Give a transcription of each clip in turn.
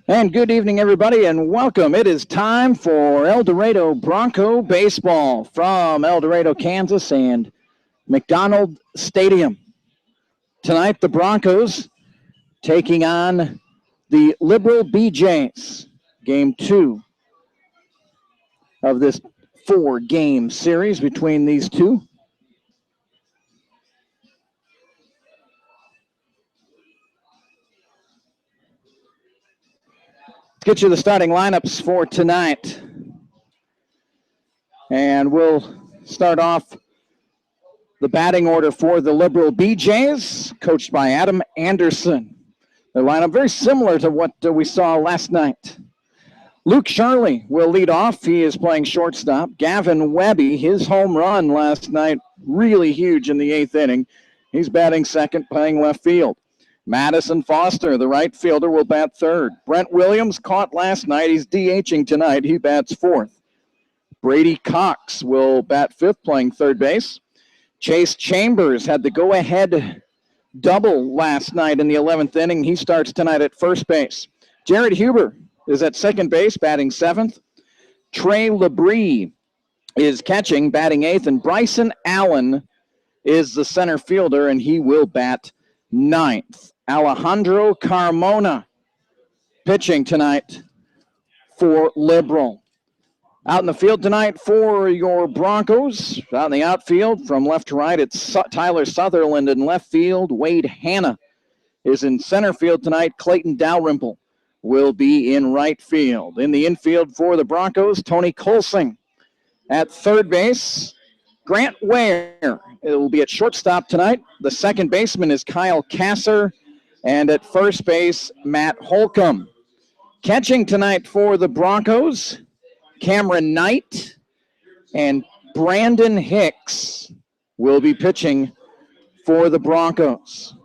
And good evening, everybody, and welcome. It is time for El Dorado Bronco baseball from El Dorado, Kansas, and McDonald Stadium. Tonight, the Broncos taking on the Liberal BJs. Game 2 of this 4-game series between these two. Let's get you the starting lineups for tonight. And we'll start off the batting order for the Liberal BJs, coached by Adam Anderson. Their lineup very similar to what we saw last night. Luke Shirley will lead off. He is playing shortstop. Gavin Webby, his home run last night, really huge in the 8th inning. He's batting second, playing left field. Madison Foster, the right fielder, will bat third. Brent Williams caught last night. He's DHing tonight. He bats fourth. Brady Cox will bat fifth, playing third base. Chase Chambers had the go-ahead double last night in the 11th inning. He starts tonight at first base. Jared Huber is at second base, batting seventh. Trey Labrie is catching, batting eighth. And Bryson Allen is the center fielder, and he will bat ninth. Alejandro Carmona pitching tonight for Liberal. Out in the field tonight for your Broncos. Out in the outfield from left to right, it's Tyler Sutherland in left field. Wade Hanna is in center field tonight. Clayton Dalrymple will be in right field. In the infield for the Broncos, Tony Colsing. At third base, Grant Ware. It will be at shortstop tonight. The second baseman is Kyle Kasser. And at first base, Matt Holcomb. Catching tonight for the Broncos, Cameron Knight and Brandon Hicks will be pitching for the Broncos.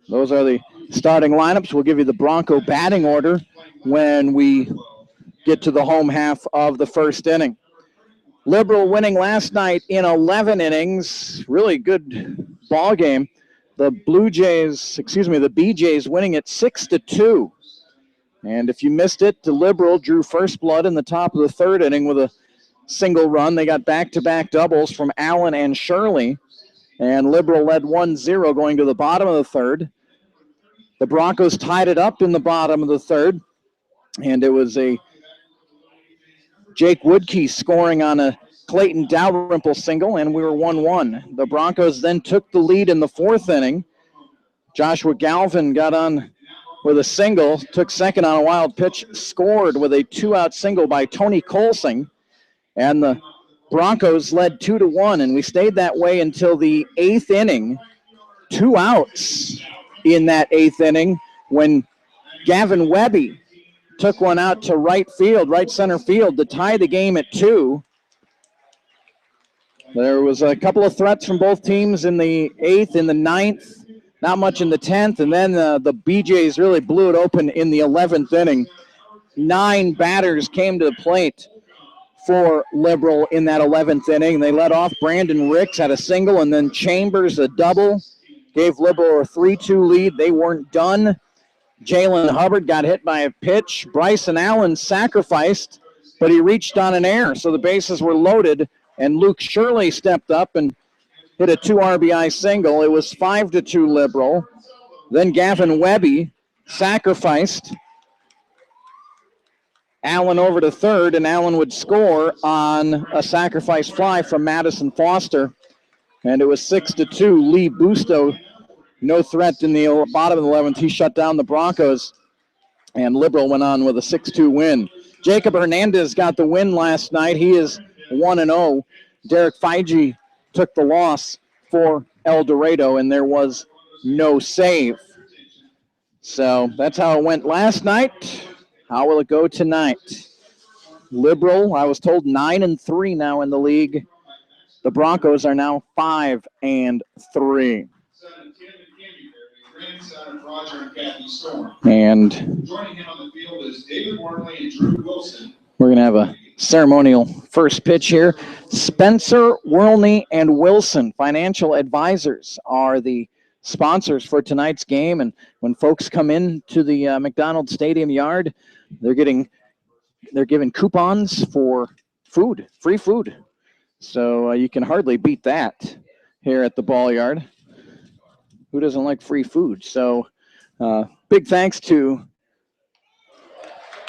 Those are the starting lineups. We'll give you the Bronco batting order when we get to the home half of the first inning. Liberal winning last night in 11 innings. Really good ball game. The BJs winning it 6-2. And if you missed it, the Liberal drew first blood in the top of the third inning with a single run. They got back-to-back doubles from Allen and Shirley. And Liberal led 1-0 going to the bottom of the third. The Broncos tied it up in the bottom of the third. And it was a Jake Woodkey scoring on a Clayton Dalrymple single, and we were 1-1. The Broncos then took the lead in the fourth inning. Joshua Galvin got on with a single, took second on a wild pitch, scored with a 2-out single by Tony Colsing, and the Broncos led 2-1, and we stayed that way until the 8th inning. 2 outs in that 8th inning when Gavin Webby took one out to right center field to tie the game at 2. There was a couple of threats from both teams in the 8th, in the 9th, not much in the 10th, and then the BJs really blew it open in the 11th inning. 9 batters came to the plate for Liberal in that 11th inning. They led off. Brandon Ricks had a single, and then Chambers a double. Gave Liberal a 3-2 lead. They weren't done. Jalen Hubbard got hit by a pitch. Bryson Allen sacrificed, but he reached on an error, so the bases were loaded, and Luke Shirley stepped up and hit a 2 RBI single. It was 5-2 Liberal. Then Gavin Webby sacrificed Allen over to third, and Allen would score on a sacrifice fly from Madison Foster. And it was 6-2. Lee Busto, no threat in the bottom of the 11th. He shut down the Broncos, and Liberal went on with a 6-2 win. Jacob Hernandez got the win last night. He is 1-0. Derek Feige took the loss for El Dorado, and there was no save. So that's how it went last night. How will it go tonight? Liberal, I was told 9-3 now in the league. The Broncos are now 5-3. And joining him on the field is David Wormley and Drew Wilson. We're going to have a ceremonial first pitch here. Spencer, Worlney, and Wilson, financial advisors, are the sponsors for tonight's game. And when folks come into the McDonald's Stadium yard, they're giving coupons for food, free food. So you can hardly beat that here at the ball yard. Who doesn't like free food? So big thanks to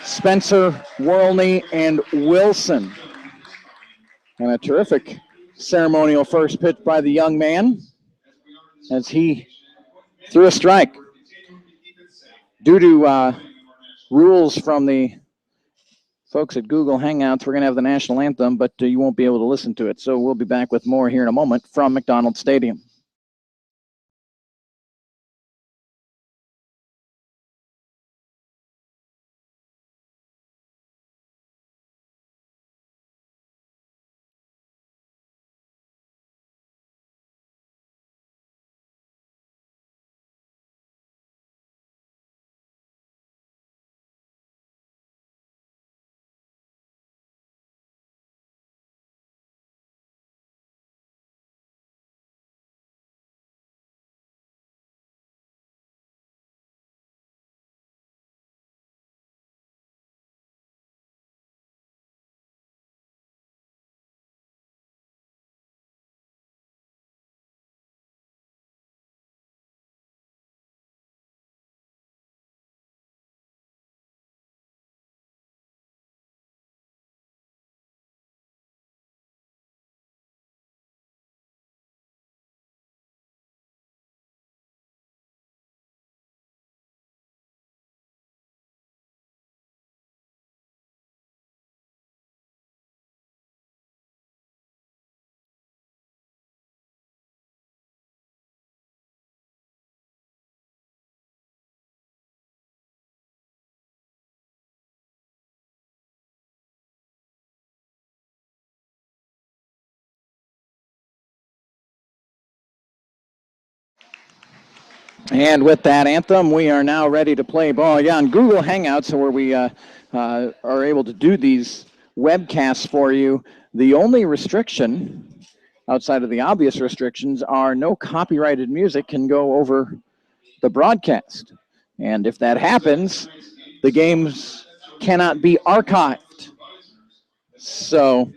Spencer, Worlney, and Wilson. And a terrific ceremonial first pitch by the young man as he threw a strike. Due to rules from the folks at Google Hangouts, we're going to have the national anthem, but you won't be able to listen to it. So we'll be back with more here in a moment from McDonald's Stadium. And with that anthem, we are now ready to play ball. Yeah, on Google Hangouts, where we are able to do these webcasts for you, the only restriction, outside of the obvious restrictions, are no copyrighted music can go over the broadcast. And if that happens, the games cannot be archived. So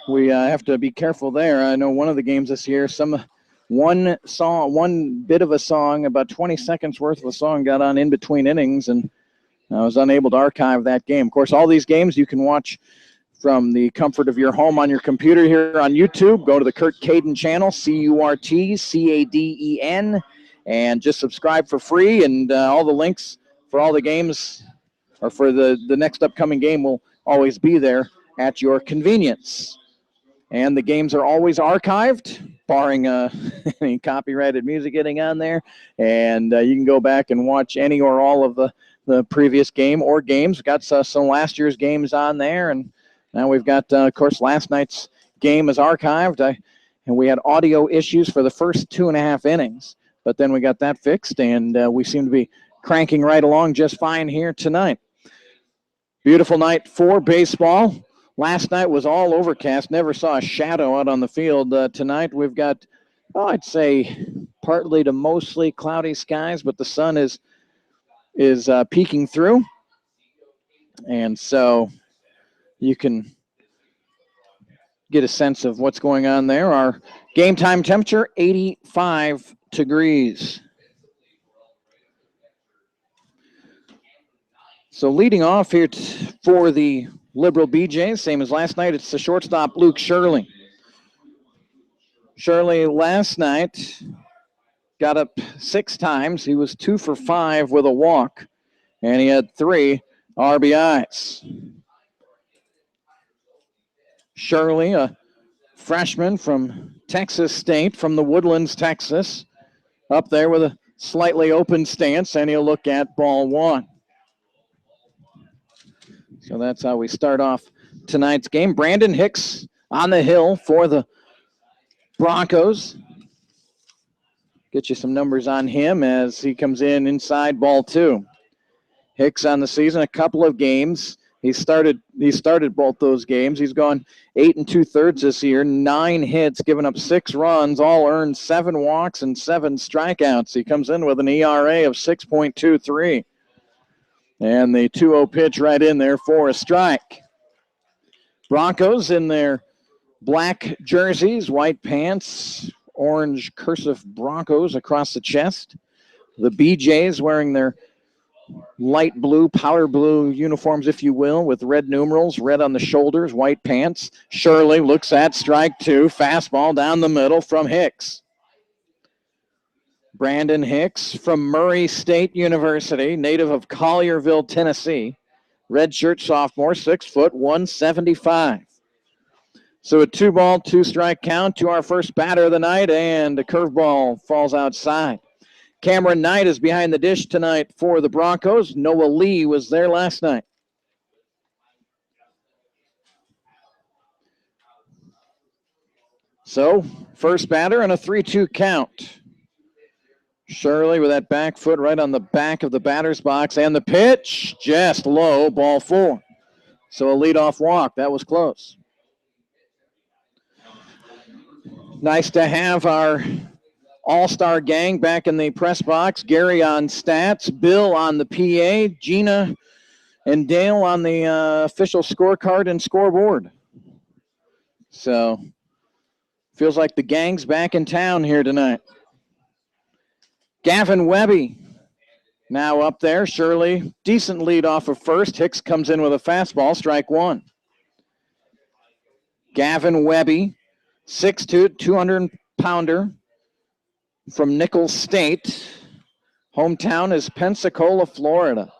we have to be careful there. I know one of the games this year, one bit of a song, about 20 seconds worth of a song got on in between innings, and I was unable to archive that game. Of course, all these games you can watch from the comfort of your home on your computer here on YouTube. Go to the Kurt Caden channel, CurtCaden, and just subscribe for free, and all the links for all the games or for the next upcoming game will always be there at your convenience. And the games are always archived, barring any copyrighted music getting on there. And you can go back and watch any or all of the previous game or games. We've got some last year's games on there. And now we've got, of course, last night's game is archived. And we had audio issues for the first 2.5 innings. But then we got that fixed, and we seem to be cranking right along just fine here tonight. Beautiful night for baseball. Last night was all overcast. Never saw a shadow out on the field. Tonight we've got, I'd say, partly to mostly cloudy skies, but the sun is peeking through. And so you can get a sense of what's going on there. Our game time temperature, 85 degrees. So leading off here for the Liberal BJs, same as last night, it's the shortstop, Luke Shirley. Shirley last night got up 6 times. He was 2 for 5 with a walk, and he had 3 RBIs. Shirley, a freshman from Texas State, from the Woodlands, Texas, up there with a slightly open stance, and he'll look at ball 1. So that's how we start off tonight's game. Brandon Hicks on the hill for the Broncos. Get you some numbers on him as he comes in inside ball 2. Hicks on the season, a couple of games, He started both those games. He's gone 8 2/3 this year, 9 hits, given up 6 runs, all earned, 7 walks and 7 strikeouts. He comes in with an ERA of 6.23. And the 2-0 pitch right in there for a strike. Broncos in their black jerseys, white pants, orange cursive Broncos across the chest. The BJs wearing their light blue, powder blue uniforms, if you will, with red numerals, red on the shoulders, white pants. Shirley looks at strike 2, fastball down the middle from Hicks. Brandon Hicks from Murray State University, native of Collierville, Tennessee. Redshirt sophomore, 6 foot, 175. So a 2-ball, 2-strike count to our first batter of the night, and a curveball falls outside. Cameron Knight is behind the dish tonight for the Broncos. Noah Lee was there last night. So, first batter and a 3-2 count. Shirley with that back foot right on the back of the batter's box, and the pitch just low, ball 4. So a leadoff walk. That was close. Nice to have our all-star gang back in the press box. Gary on stats, Bill on the PA, Gina and Dale on the official scorecard and scoreboard. So, feels like the gang's back in town here tonight. Gavin Webby now up there. Shirley, decent lead off of first. Hicks comes in with a fastball, strike 1. Gavin Webby, 6'2", 200-pounder from Nichols State. Hometown is Pensacola, Florida.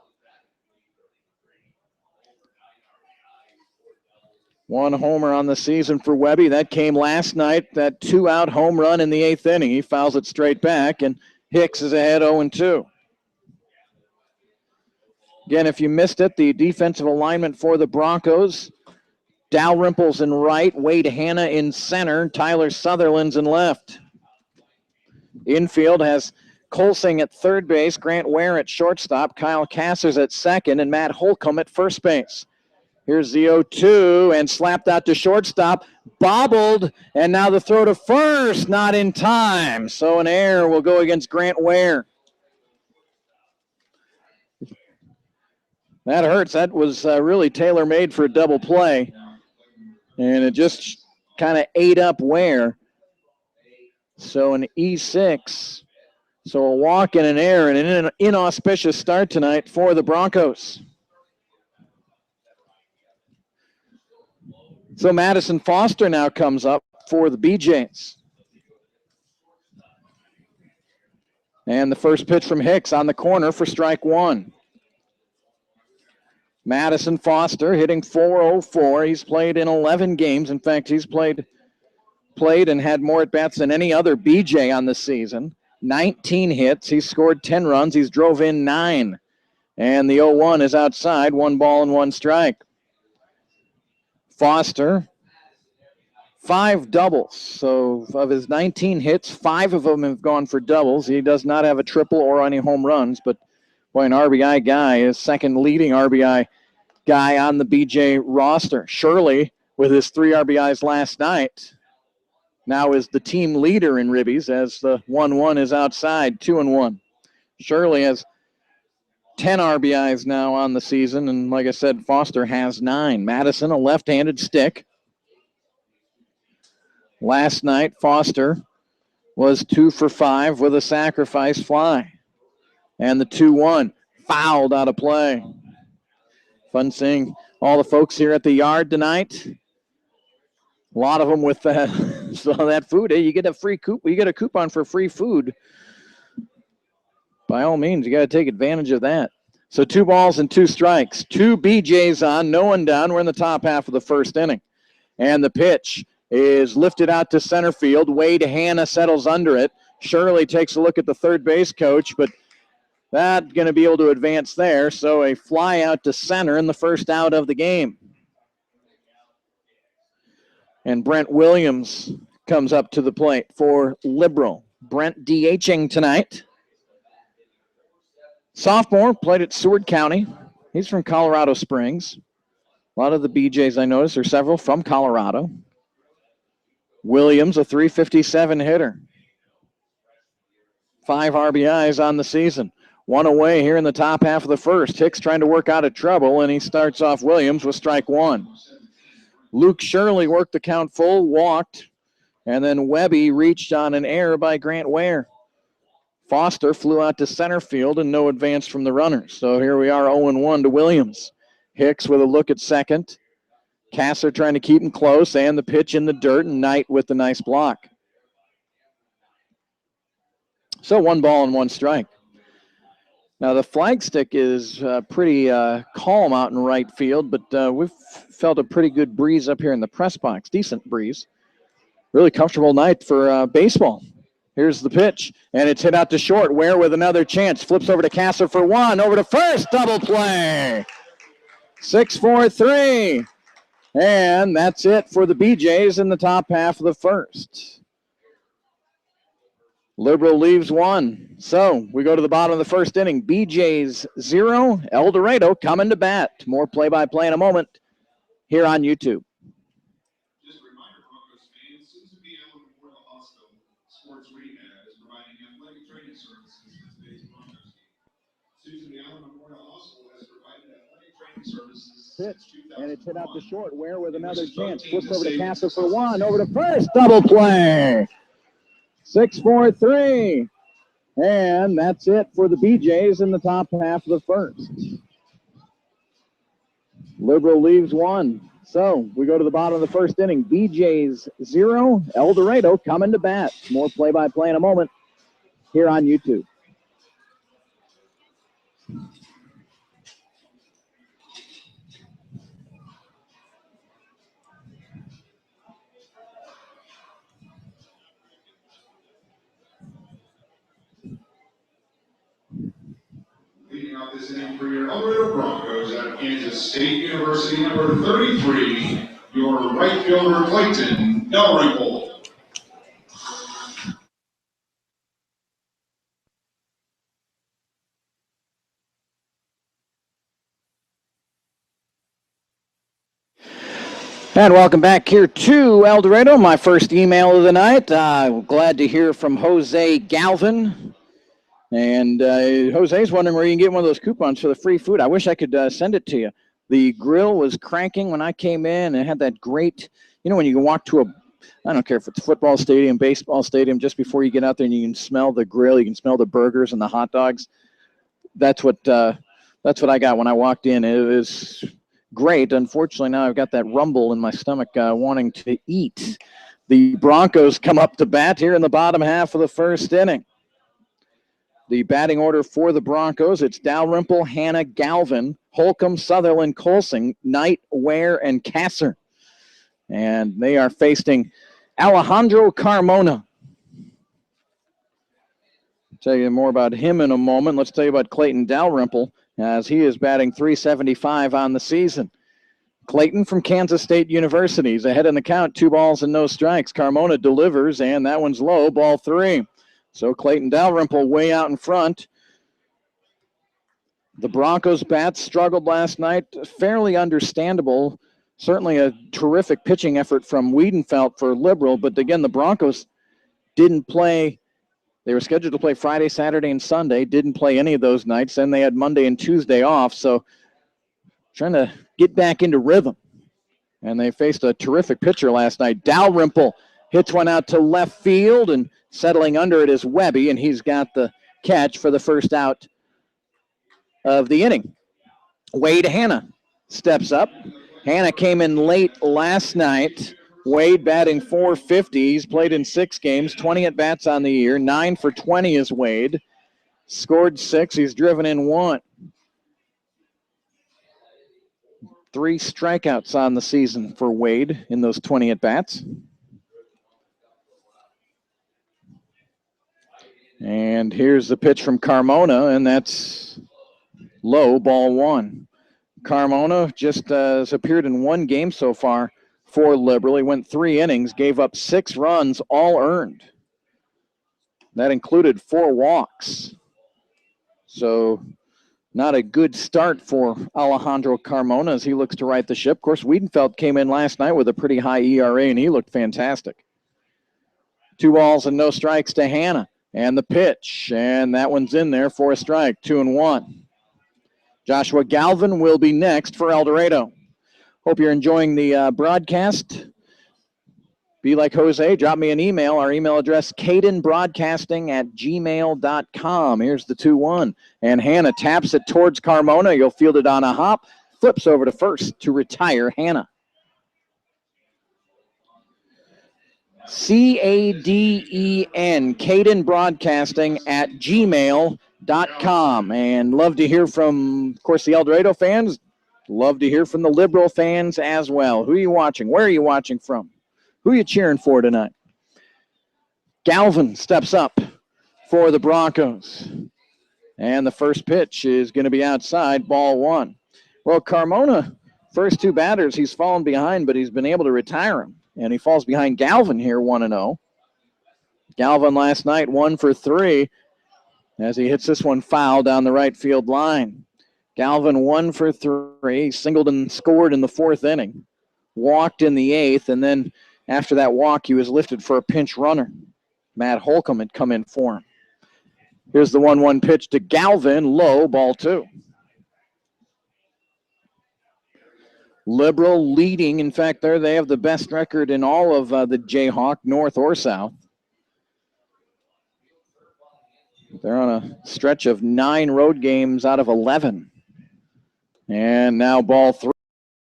1 homer on the season for Webby. That came last night, that 2-out home run in the 8th inning. He fouls it straight back, and Hicks is ahead 0-2. Again, if you missed it, the defensive alignment for the Broncos, Dalrymple's in right, Wade Hanna in center, Tyler Sutherland's in left. Infield has Colsing at third base, Grant Ware at shortstop, Kyle Cassers at second, and Matt Holcomb at first base. Here's the 0-2 and slapped out to shortstop, bobbled, and now the throw to first, not in time. So an error will go against Grant Ware. That hurts. That was really tailor-made for a double play. And it just kind of ate up Ware. So an E6. So a walk and an error and an inauspicious start tonight for the Broncos. So Madison Foster now comes up for the BJs. And the first pitch from Hicks on the corner for strike 1. Madison Foster hitting .404. He's played in 11 games. In fact, he's played and had more at-bats than any other BJ on the season. 19 hits. He's scored 10 runs. He's drove in 9. And the 0-1 is outside. 1 ball and 1 strike. Foster, 5 doubles. So of his 19 hits, 5 of them have gone for doubles. He does not have a triple or any home runs, but boy, an RBI guy, his second leading RBI guy on the BJ roster. Shirley, with his 3 RBIs last night, now is the team leader in ribbies as the 1-1 is outside, 2-1. Shirley has 10 RBIs now on the season, and like I said, Foster has 9. Madison, a left-handed stick. Last night, Foster was 2 for 5 with a sacrifice fly. And the 2-1 fouled out of play. Fun seeing all the folks here at the yard tonight. A lot of them with so that food. Hey, you get a coupon for free food. By all means, you got to take advantage of that. So 2 balls and 2 strikes. 2 BJs on, no one down. We're in the top half of the first inning. And the pitch is lifted out to center field. Wade Hanna settles under it. Shirley takes a look at the third base coach, but not going to be able to advance there. So a fly out to center in the first out of the game. And Brent Williams comes up to the plate for Liberal. Brent DHing tonight. Sophomore, played at Seward County. He's from Colorado Springs. A lot of the BJs I noticed are several from Colorado. Williams, a 357 hitter. 5 RBIs on the season. 1 away here in the top half of the first. Hicks trying to work out of trouble, and he starts off Williams with strike 1. Luke Shirley worked the count full, walked, and then Webby reached on an error by Grant Ware. Foster flew out to center field and no advance from the runners. So here we are 0-1 to Williams. Hicks with a look at second. Kasser trying to keep him close, and the pitch in the dirt, and Knight with the nice block. So 1 ball and 1 strike. Now the flag stick is pretty calm out in right field, but we've felt a pretty good breeze up here in the press box. Decent breeze. Really comfortable night for baseball. Here's the pitch, and it's hit out to short. Ware with another chance. Flips over to Kasser for 1. Over to first. Double play. 6-4-3. And that's it for the BJs in the top half of the first. Liberal leaves 1. So we go to the bottom of the first inning. BJs 0. El Dorado coming to bat. More play-by-play in a moment here on YouTube. Just a reminder, Broncos fans, Susan B. Allen Memorial Hospital Sports Rehab is providing athletic training services for today's Broncos game. Susan B. Allen Memorial Hospital has provided athletic training services since 2001. And it's hit out to short. Ware with another chance. Flips over to Kasser for 1. Over to first. Double play. 6-4-3. And that's it for the BJs in the top half of the first. Liberal leaves 1. So we go to the bottom of the first inning. BJs 0. El Dorado coming to bat. More play-by-play in a moment here on YouTube. Leading off this inning for your El Dorado Broncos out of Kansas State University, number 33, your right fielder, Clayton Dalrymple. And welcome back here to El Dorado. My first email of the night. Glad to hear from Jose Galvin. And Jose's wondering where you can get one of those coupons for the free food. I wish I could send it to you. The grill was cranking when I came in. It had that great, when you can walk to I don't care if it's a football stadium, baseball stadium, just before you get out there and you can smell the grill, you can smell the burgers and the hot dogs. That's what I got when I walked in. It was great. Unfortunately, now I've got that rumble in my stomach wanting to eat. The Broncos come up to bat here in the bottom half of the first inning. The batting order for the Broncos, it's Dalrymple, Hanna, Galvin, Holcomb, Sutherland, Colsing, Knight, Ware, and Kasser. And they are facing Alejandro Carmona. I'll tell you more about him in a moment. Let's tell you about Clayton Dalrymple, as he is batting .375 on the season. Clayton from Kansas State University is ahead in the count, 2 balls and no strikes. Carmona delivers, and that one's low, ball 3. So Clayton Dalrymple way out in front. The Broncos bats struggled last night, fairly understandable. Certainly a terrific pitching effort from Wiedenfeld for Liberal, but again, the Broncos didn't play. They were scheduled to play Friday, Saturday, and Sunday, didn't play any of those nights. Then they had Monday and Tuesday off, so trying to get back into rhythm. And they faced a terrific pitcher last night. Dalrymple hits one out to left field, and settling under it is Webby, and he's got the catch for the first out of the inning. Wade Hanna steps up. Hanna came in late last night. Wade batting .450. He's played in 6 games, 20 at-bats on the year. 9 for 20 is Wade. Scored 6. He's driven in 1. 3 strikeouts on the season for Wade in those 20 at-bats. And here's the pitch from Carmona, and that's low, ball 1. Carmona just has appeared in 1 game so far for Liberal. He went 3 innings, gave up 6 runs, all earned. That included 4 walks. So Not a good start for Alejandro Carmona as he looks to right the ship. Of course, Wiedenfeld came in last night with a pretty high ERA, and he looked fantastic. 2 balls and no strikes to Hannah. And the pitch, and that one's in there for a strike, 2-1. Joshua Galvin will be next for El Dorado. Hope you're enjoying the broadcast. Be like Jose, drop me an email. Our email address, cadenbroadcasting@gmail.com. Here's the 2-1. And Hannah taps it towards Carmona. You'll field it on a hop. Flips over to first to retire Hannah. CADEN, cadenbroadcasting@gmail.com. And love to hear from, of course, the El Dorado fans. Love to hear from the Liberal fans as well. Who are you watching? Where are you watching from? Who are you cheering for tonight? Galvin steps up for the Broncos. And the first pitch is going to be outside, ball 1. Well, Carmona, first 2 batters, he's fallen behind, but he's been able to retire him. And he falls behind Galvin here, 1-0. Galvin last night, 1 for 3, as he hits this one foul down the right field line. Galvin 1 for 3, singled and scored in the 4th inning. Walked in the 8th, and then after that walk, he was lifted for a pinch runner. Matt Holcomb had come in for him. Here's the 1-1 pitch to Galvin, low, ball 2. Liberal leading. In fact, there they have the best record in all of the Jayhawk, North or South. They're on a stretch of 9 road games out of 11. And now ball 3.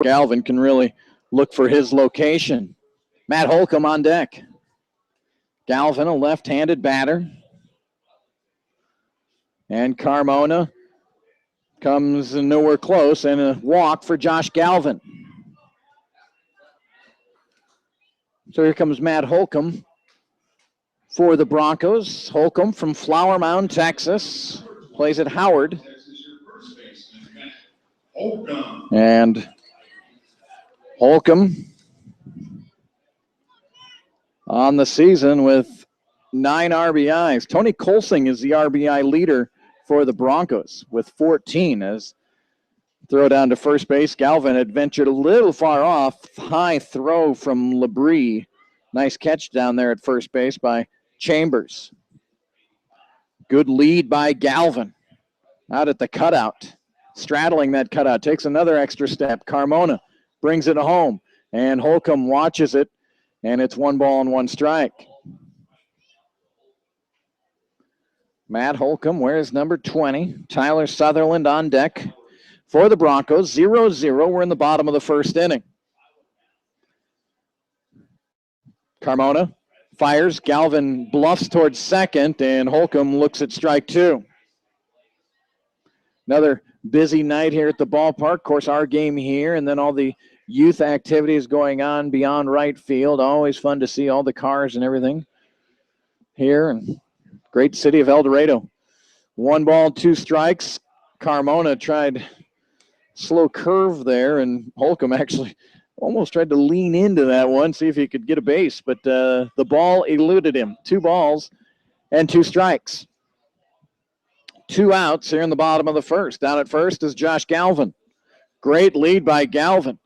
Galvin can really look for his location. Matt Holcomb on deck. Galvin, a left-handed batter. And Carmona comes nowhere close, and a walk for Josh Galvin. So here comes Matt Holcomb for the Broncos. Holcomb from Flower Mound, Texas, plays at Howard. And Holcomb on the season with 9 RBIs. Tony Colsing is the RBI leader for the Broncos with 14 as throw down to first base. Galvin had ventured a little far off. High throw from Labrie. Nice catch down there at first base by Chambers. Good lead by Galvin. Out at the cutout. Straddling that cutout. Takes another extra step. Carmona brings it home. And Holcomb watches it. And it's 1 ball and 1 strike. Matt Holcomb wears number 20. Tyler Sutherland on deck for the Broncos. 0-0. We're in the bottom of the 1st inning. Carmona fires. Galvin bluffs towards second, and Holcomb looks at strike 2. Another busy night here at the ballpark. Of course, our game here, and then all the youth activities going on beyond right field. Always fun to see all the cars and everything here, and great city of El Dorado. 1 ball, 2 strikes. Carmona tried slow curve there, and Holcomb actually almost tried to lean into that one, see if he could get a base, but the ball eluded him. 2 balls and 2 strikes. 2 outs here in the bottom of the 1st. Down at first is Josh Galvin. Great lead by Galvin.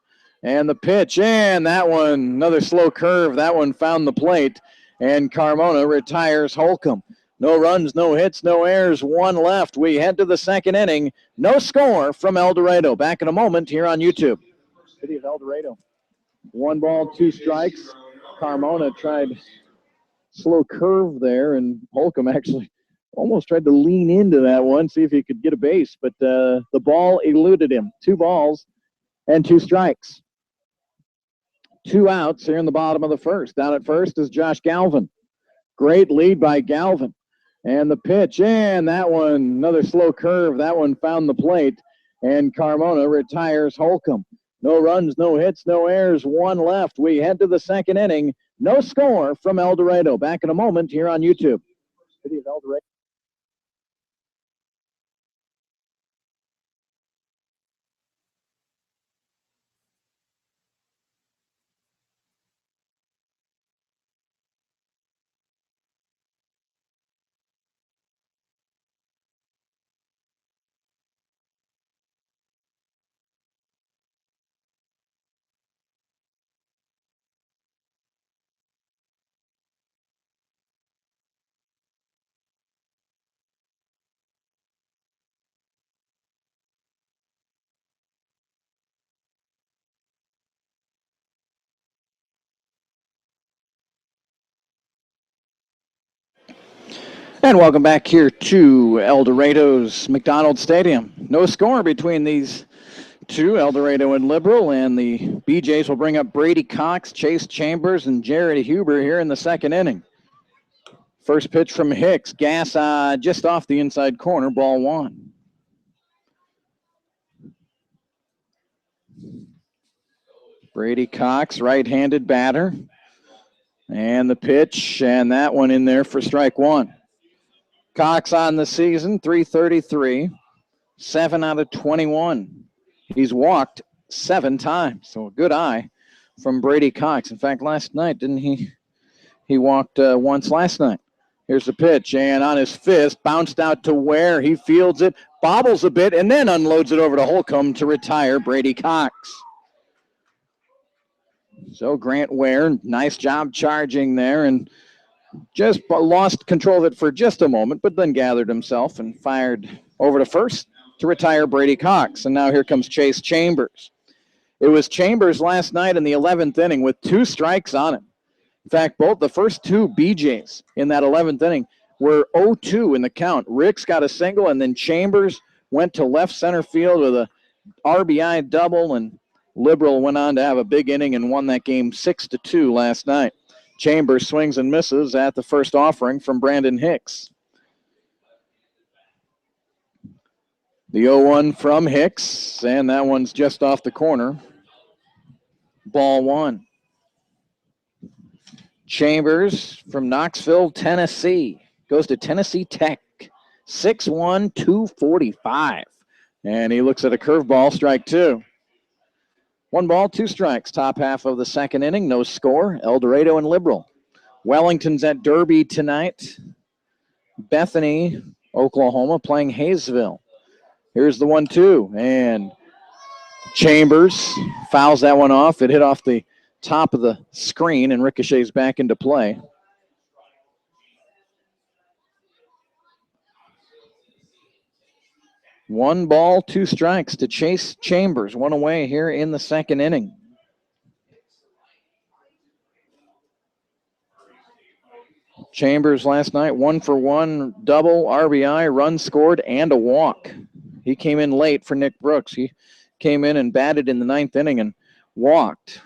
And the pitch, and that one, another slow curve. That one found the plate, and Carmona retires Holcomb. No runs, no hits, no errors, 1 left. We head to the 2nd inning. No score from El Dorado. Back in a moment here on YouTube. City of El Dorado. 1 ball, 2 strikes. Carmona tried slow curve there, and Holcomb actually almost tried to lean into that one, see if he could get a base, but the ball eluded him. 2 balls and 2 strikes. 2 outs here in the bottom of the 1st. Down at first is Josh Galvin. Great lead by Galvin. And the pitch, and that one, another slow curve. That one found the plate, and Carmona retires Holcomb. No runs, no hits, no errors, 1 left. We head to the 2nd inning. No score from El Dorado. Back in a moment here on YouTube. City of El Dorado. And welcome back here to El Dorado's McDonald Stadium. No score between these two, El Dorado and Liberal, and the BJs will bring up Brady Cox, Chase Chambers, and Jared Huber here in the second inning. First pitch from Hicks, gas just off the inside corner, ball one. Brady Cox, right-handed batter. And the pitch, and that one in there for strike one. Cox on the season, 333, 7 out of 21. He's walked 7 times, so a good eye from Brady Cox. In fact, last night, didn't he? He walked once last night. Here's the pitch, and on his fist, bounced out to Ware. He fields it, bobbles a bit, and then unloads it over to Holcomb to retire Brady Cox. So Grant Ware, nice job charging there, and just lost control of it for just a moment, but then gathered himself and fired over to first to retire Brady Cox. And now here comes Chase Chambers. It was Chambers last night in the 11th inning with 2 strikes on him. In fact, both the first 2 BJs in that 11th inning were 0-2 in the count. Ricks got a single, and then Chambers went to left center field with a RBI double, and Liberal went on to have a big inning and won that game 6-2 last night. Chambers swings and misses at the first offering from Brandon Hicks. The 0-1 from Hicks, and that one's just off the corner. Ball one. Chambers from Knoxville, Tennessee, goes to Tennessee Tech, 6'1", 245. And he looks at a curveball, strike 2. 1 ball, 2 strikes, top half of the second inning, no score, El Dorado and Liberal. Wellington's at Derby tonight. Bethany, Oklahoma, playing Hayesville. Here's the 1-2, and Chambers fouls that one off. It hit off the top of the screen and ricochets back into play. One ball, 2 strikes to Chase Chambers. 1 away here in the second inning. Chambers last night, 1-for-1, double, RBI, run scored, and a walk. He came in late for Nick Brooks. He came in and batted in the 9th inning and walked.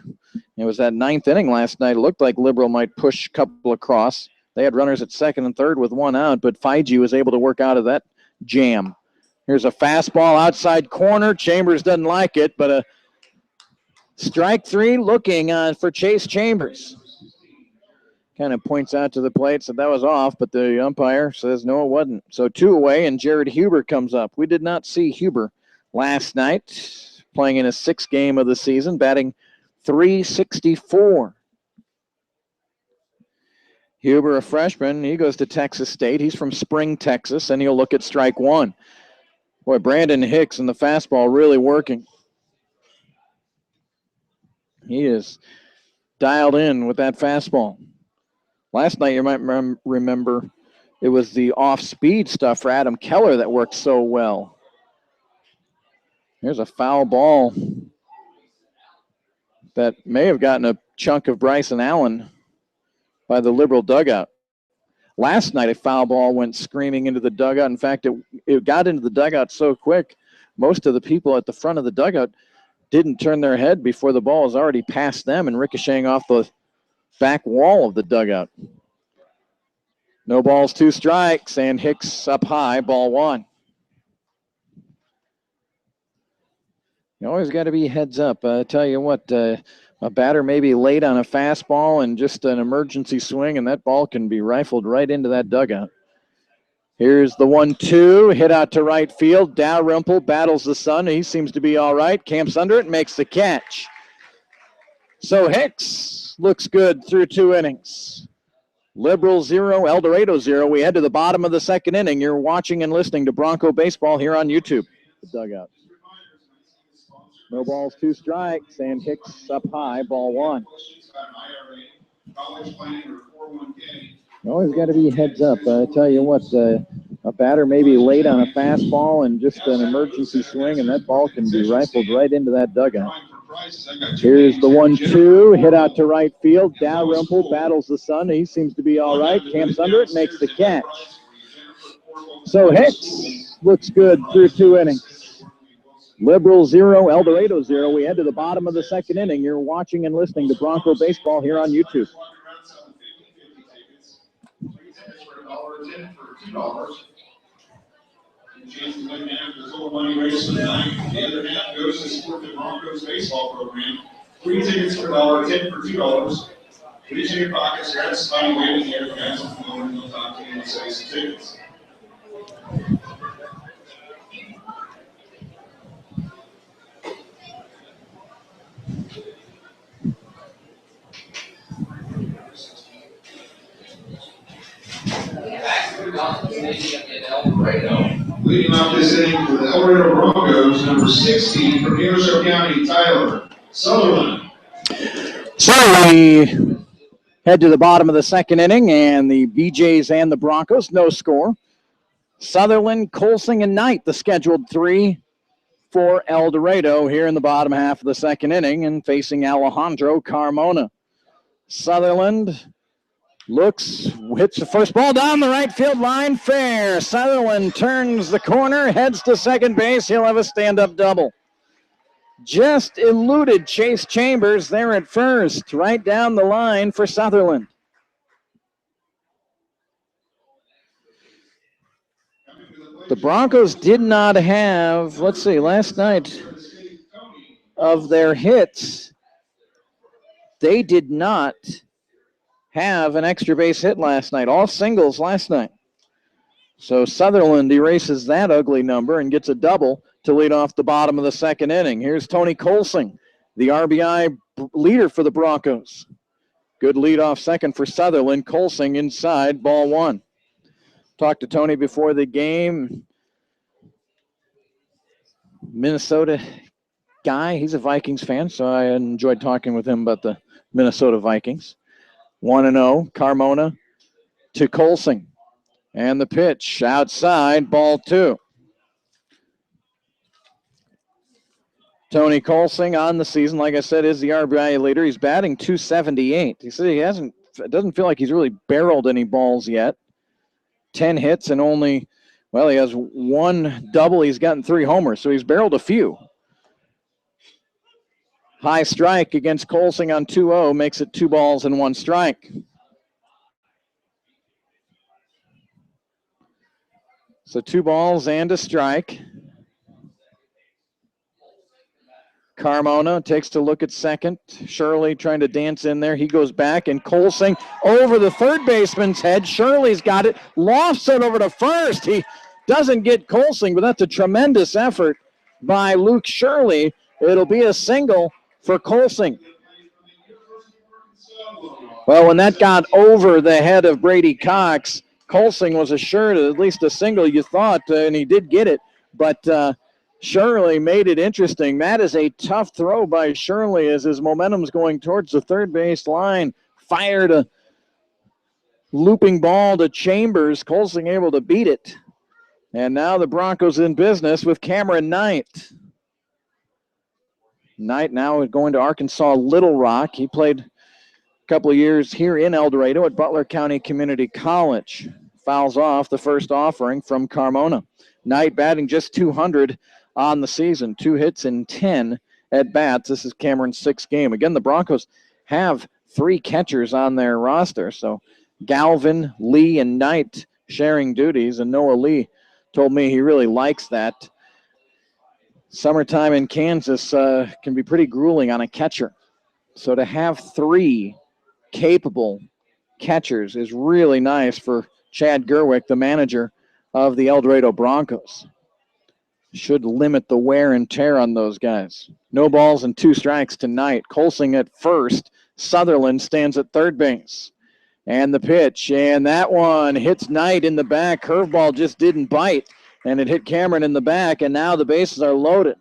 It was that 9th inning last night. It looked like Liberal might push a couple across. They had runners at second and third with 1 out, but Feige was able to work out of that jam. Here's a fastball outside corner. Chambers doesn't like it, but a strike 3 looking for Chase Chambers. Kind of points out to the plate, said that was off, but the umpire says no, it wasn't. So 2 away, and Jared Huber comes up. We did not see Huber last night, playing in his 6th game of the season, batting .364. Huber, a freshman, he goes to Texas State. He's from Spring, Texas, and he'll look at strike 1. Boy, Brandon Hicks and the fastball really working. He is dialed in with that fastball. Last night, you might remember, it was the off-speed stuff for Adam Keller that worked so well. Here's a foul ball that may have gotten a chunk of Bryson Allen by the Liberal dugout. Last night, a foul ball went screaming into the dugout. In fact, it got into the dugout so quick, most of the people at the front of the dugout didn't turn their head before the ball was already past them and ricocheting off the back wall of the dugout. No balls, 2 strikes, and Hicks up high, ball 1. You always got to be heads up. I tell you what, a batter may be late on a fastball and just an emergency swing, and that ball can be rifled right into that dugout. Here's the 1-2, hit out to right field. Dalrymple battles the sun. He seems to be all right. Camps under it, makes the catch. So Hicks looks good through 2 innings. Liberal 0, El Dorado 0. We head to the bottom of the second inning. You're watching and listening to Bronco Baseball here on YouTube. The dugout. No balls, 2 strikes, and Hicks up high, ball 1. You always got to be heads up. I tell you what, a batter may be late on a fastball and just an emergency swing, and that ball can be rifled right into that dugout. Here's the 1-2, hit out to right field. Dalrymple battles the sun. He seems to be all right. Camps under it, makes the catch. So Hicks looks good through 2 innings. Liberal 0, El Dorado 0. We head to the bottom of the 2nd inning. You're watching and listening to Bronco Baseball here on YouTube. Chance to win half the total money raised for the night. The other half goes to support the Broncos baseball program. 3 tickets for $1, 10 for $2. Reach in your pockets, grab somebody waving the air, grab some phone, and they'll talk to you and sell you some tickets. Leading off this inning for the El Dorado Broncos, number 16 from Neosho County, Tyler Sutherland. So we head to the bottom of the 2nd inning, and the BJs and the Broncos, no score. Sutherland, Colsing, and Knight, the scheduled 3 for El Dorado here in the bottom half of the 2nd inning, and facing Alejandro Carmona. Sutherland hits the first ball down the right field line, fair. Sutherland turns the corner, heads to second base. He'll have a stand-up double. Just eluded Chase Chambers there at first, right down the line for Sutherland. The Broncos did not have, last night of their hits, they did not have an extra base hit last night. All singles last night. So Sutherland erases that ugly number and gets a double to lead off the bottom of the 2nd inning. Here's Tony Colsing, the RBI leader for the Broncos. Good leadoff second for Sutherland. Colsing inside, ball 1. Talked to Tony before the game. Minnesota guy. He's a Vikings fan, so I enjoyed talking with him about the Minnesota Vikings. 1-0, Carmona to Colsing. And the pitch outside, ball 2. Tony Colsing on the season, like I said, is the RBI leader. He's batting .278. He said it doesn't feel like he's really barreled any balls yet. 10 hits and only, he has 1 double. He's gotten 3 homers, so he's barreled a few. High strike against Colsing on 2-0 makes it 2 balls and 1 strike. So 2 balls and a strike. Carmona takes a look at second. Shirley trying to dance in there. He goes back, and Colsing over the third baseman's head. Shirley's got it. Lofts it over to first. He doesn't get Colsing, but that's a tremendous effort by Luke Shirley. It'll be a single for Colsing. Well, when that got over the head of Brady Cox, Colsing was assured at least a single, you thought, and he did get it. But Shirley made it interesting. That is a tough throw by Shirley as his momentum's going towards the third base line. Fired a looping ball to Chambers. Colsing able to beat it. And now the Broncos in business with Cameron Knight. Knight now going to Arkansas Little Rock. He played a couple of years here in El Dorado at Butler County Community College. Fouls off the first offering from Carmona. Knight batting just .200 on the season. 2 hits and 10 at bats. This is Cameron's 6th game. Again, the Broncos have 3 catchers on their roster. So Galvin, Lee, and Knight sharing duties. And Noah Lee told me he really likes that. Summertime in Kansas can be pretty grueling on a catcher. So to have 3 capable catchers is really nice for Chad Gerwick, the manager of the El Dorado Broncos. Should limit the wear and tear on those guys. No balls and 2 strikes tonight. Colsing at first. Sutherland stands at third base. And the pitch, and that one hits Knight in the back. Curveball just didn't bite, and it hit Cameron in the back, and now the bases are loaded.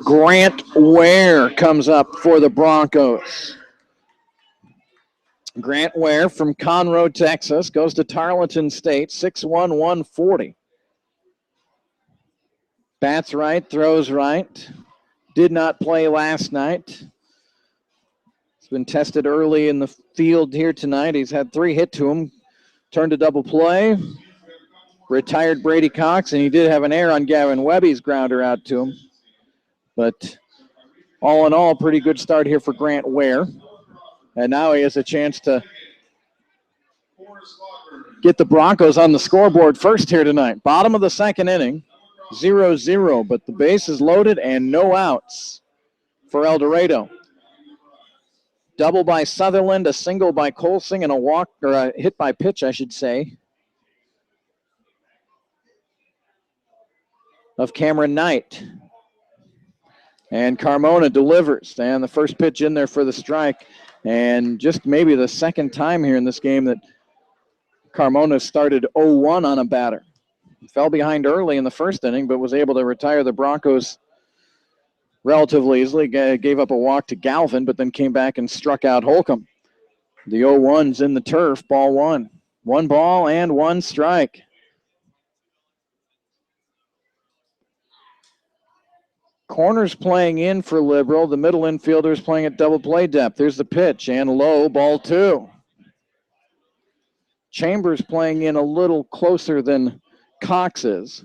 Grant Ware comes up for the Broncos. Grant Ware from Conroe, Texas, goes to Tarleton State, 6'1", 140. Bats right, throws right. Did not play last night. He's been tested early in the field here tonight. He's had 3 hit to him turned to double play. Retired Brady Cox, and he did have an error on Gavin Webby's grounder out to him. But all in all, pretty good start here for Grant Ware. And now he has a chance to get the Broncos on the scoreboard first here tonight. Bottom of the second inning, 0-0, but the base is loaded and no outs for El Dorado. Double by Sutherland, a single by Colsing, and a walk, or a hit by pitch, I should say, of Cameron Knight. And Carmona delivers. And the first pitch in there for the strike. And just maybe the second time here in this game that Carmona started 0-1 on a batter. Fell behind early in the first inning, but was able to retire the Broncos relatively easily. Gave up a walk to Galvin, but then came back and struck out Holcomb. The 0-1's in the turf, ball one. 1 ball and 1 strike. Corners playing in for Liberal. The middle infielders playing at double play depth. Here's the pitch, and low, ball 2. Chambers playing in a little closer than Cox is.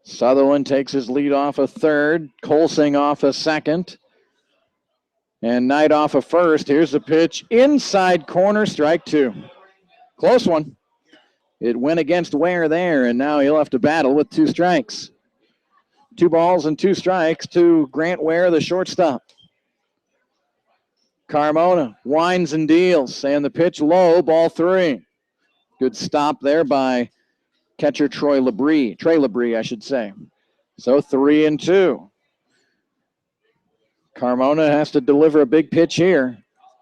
Sutherland takes his lead off a third. Colsing off a second. And Knight off a first. Here's the pitch. Inside corner, strike 2. Close one. It went against Ware there, and now he'll have to battle with 2 strikes. 2 balls and 2 strikes to Grant Ware, the shortstop. Carmona winds and deals, and the pitch low, ball 3. Good stop there by catcher Trey Labrie, I should say. So 3-2. Carmona has to deliver a big pitch here.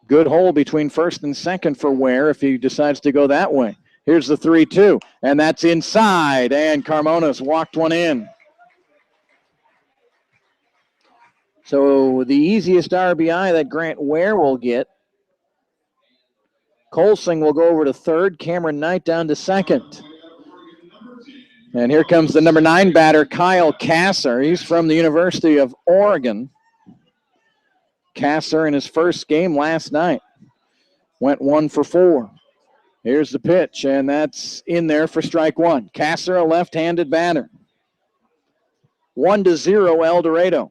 Good hole between first and second for Ware if he decides to go that way. Here's the 3-2, and that's inside, and Carmona's walked one in. So the easiest RBI that Grant Ware will get. Colsing will go over to third. Cameron Knight down to second. And here comes the number 9 batter, Kyle Kasser. He's from the University of Oregon. Kasser in his first game last night went 1 for 4. Here's the pitch, and that's in there for strike 1. Kasser, a left-handed batter. 1-0 El Dorado.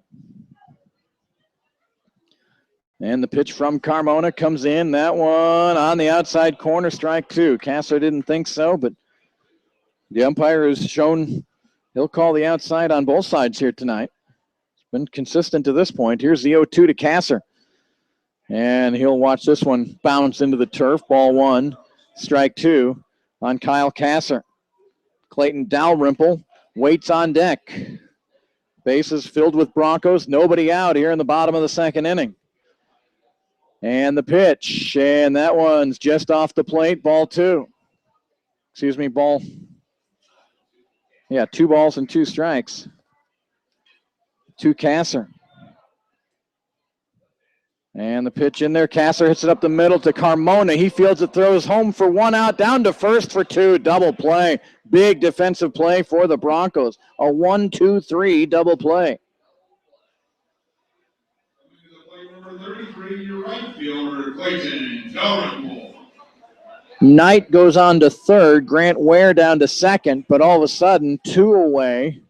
And the pitch from Carmona comes in. That one on the outside corner, strike 2. Kasser didn't think so, but the umpire has shown he'll call the outside on both sides here tonight. It's been consistent to this point. Here's the 0-2 to Kasser. And he'll watch this one bounce into the turf. Ball 1, strike 2 on Kyle Kasser. Clayton Dalrymple waits on deck. Bases filled with Broncos. Nobody out here in the bottom of the second inning. And the pitch, and that one's just off the plate, ball 2. Excuse me, 2 balls and 2 strikes to Kasser. And the pitch in there, Kasser hits it up the middle to Carmona. He fields it, throws home for 1 out, down to first for 2, double play. Big defensive play for the Broncos. A 1-2-3 double play. Number 33, your right fielder, Clayton Dalrymple. Knight goes on to third. Grant Ware down to second, but all of a sudden, 2 away,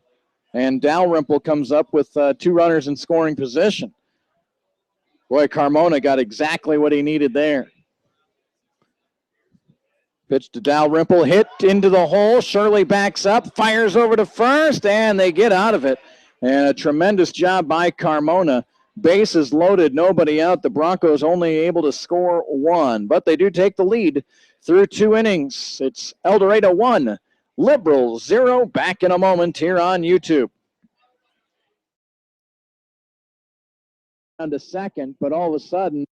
and Dalrymple comes up with 2 runners in scoring position. Boy, Carmona got exactly what he needed there. Pitch to Dalrymple, hit into the hole. Shirley backs up, fires over to first, and they get out of it. And a tremendous job by Carmona. Bases loaded, nobody out. The Broncos only able to score 1, but they do take the lead through 2 innings. It's El Dorado 1, Liberal 0. Back in a moment here on YouTube. Down to second, but all of a sudden,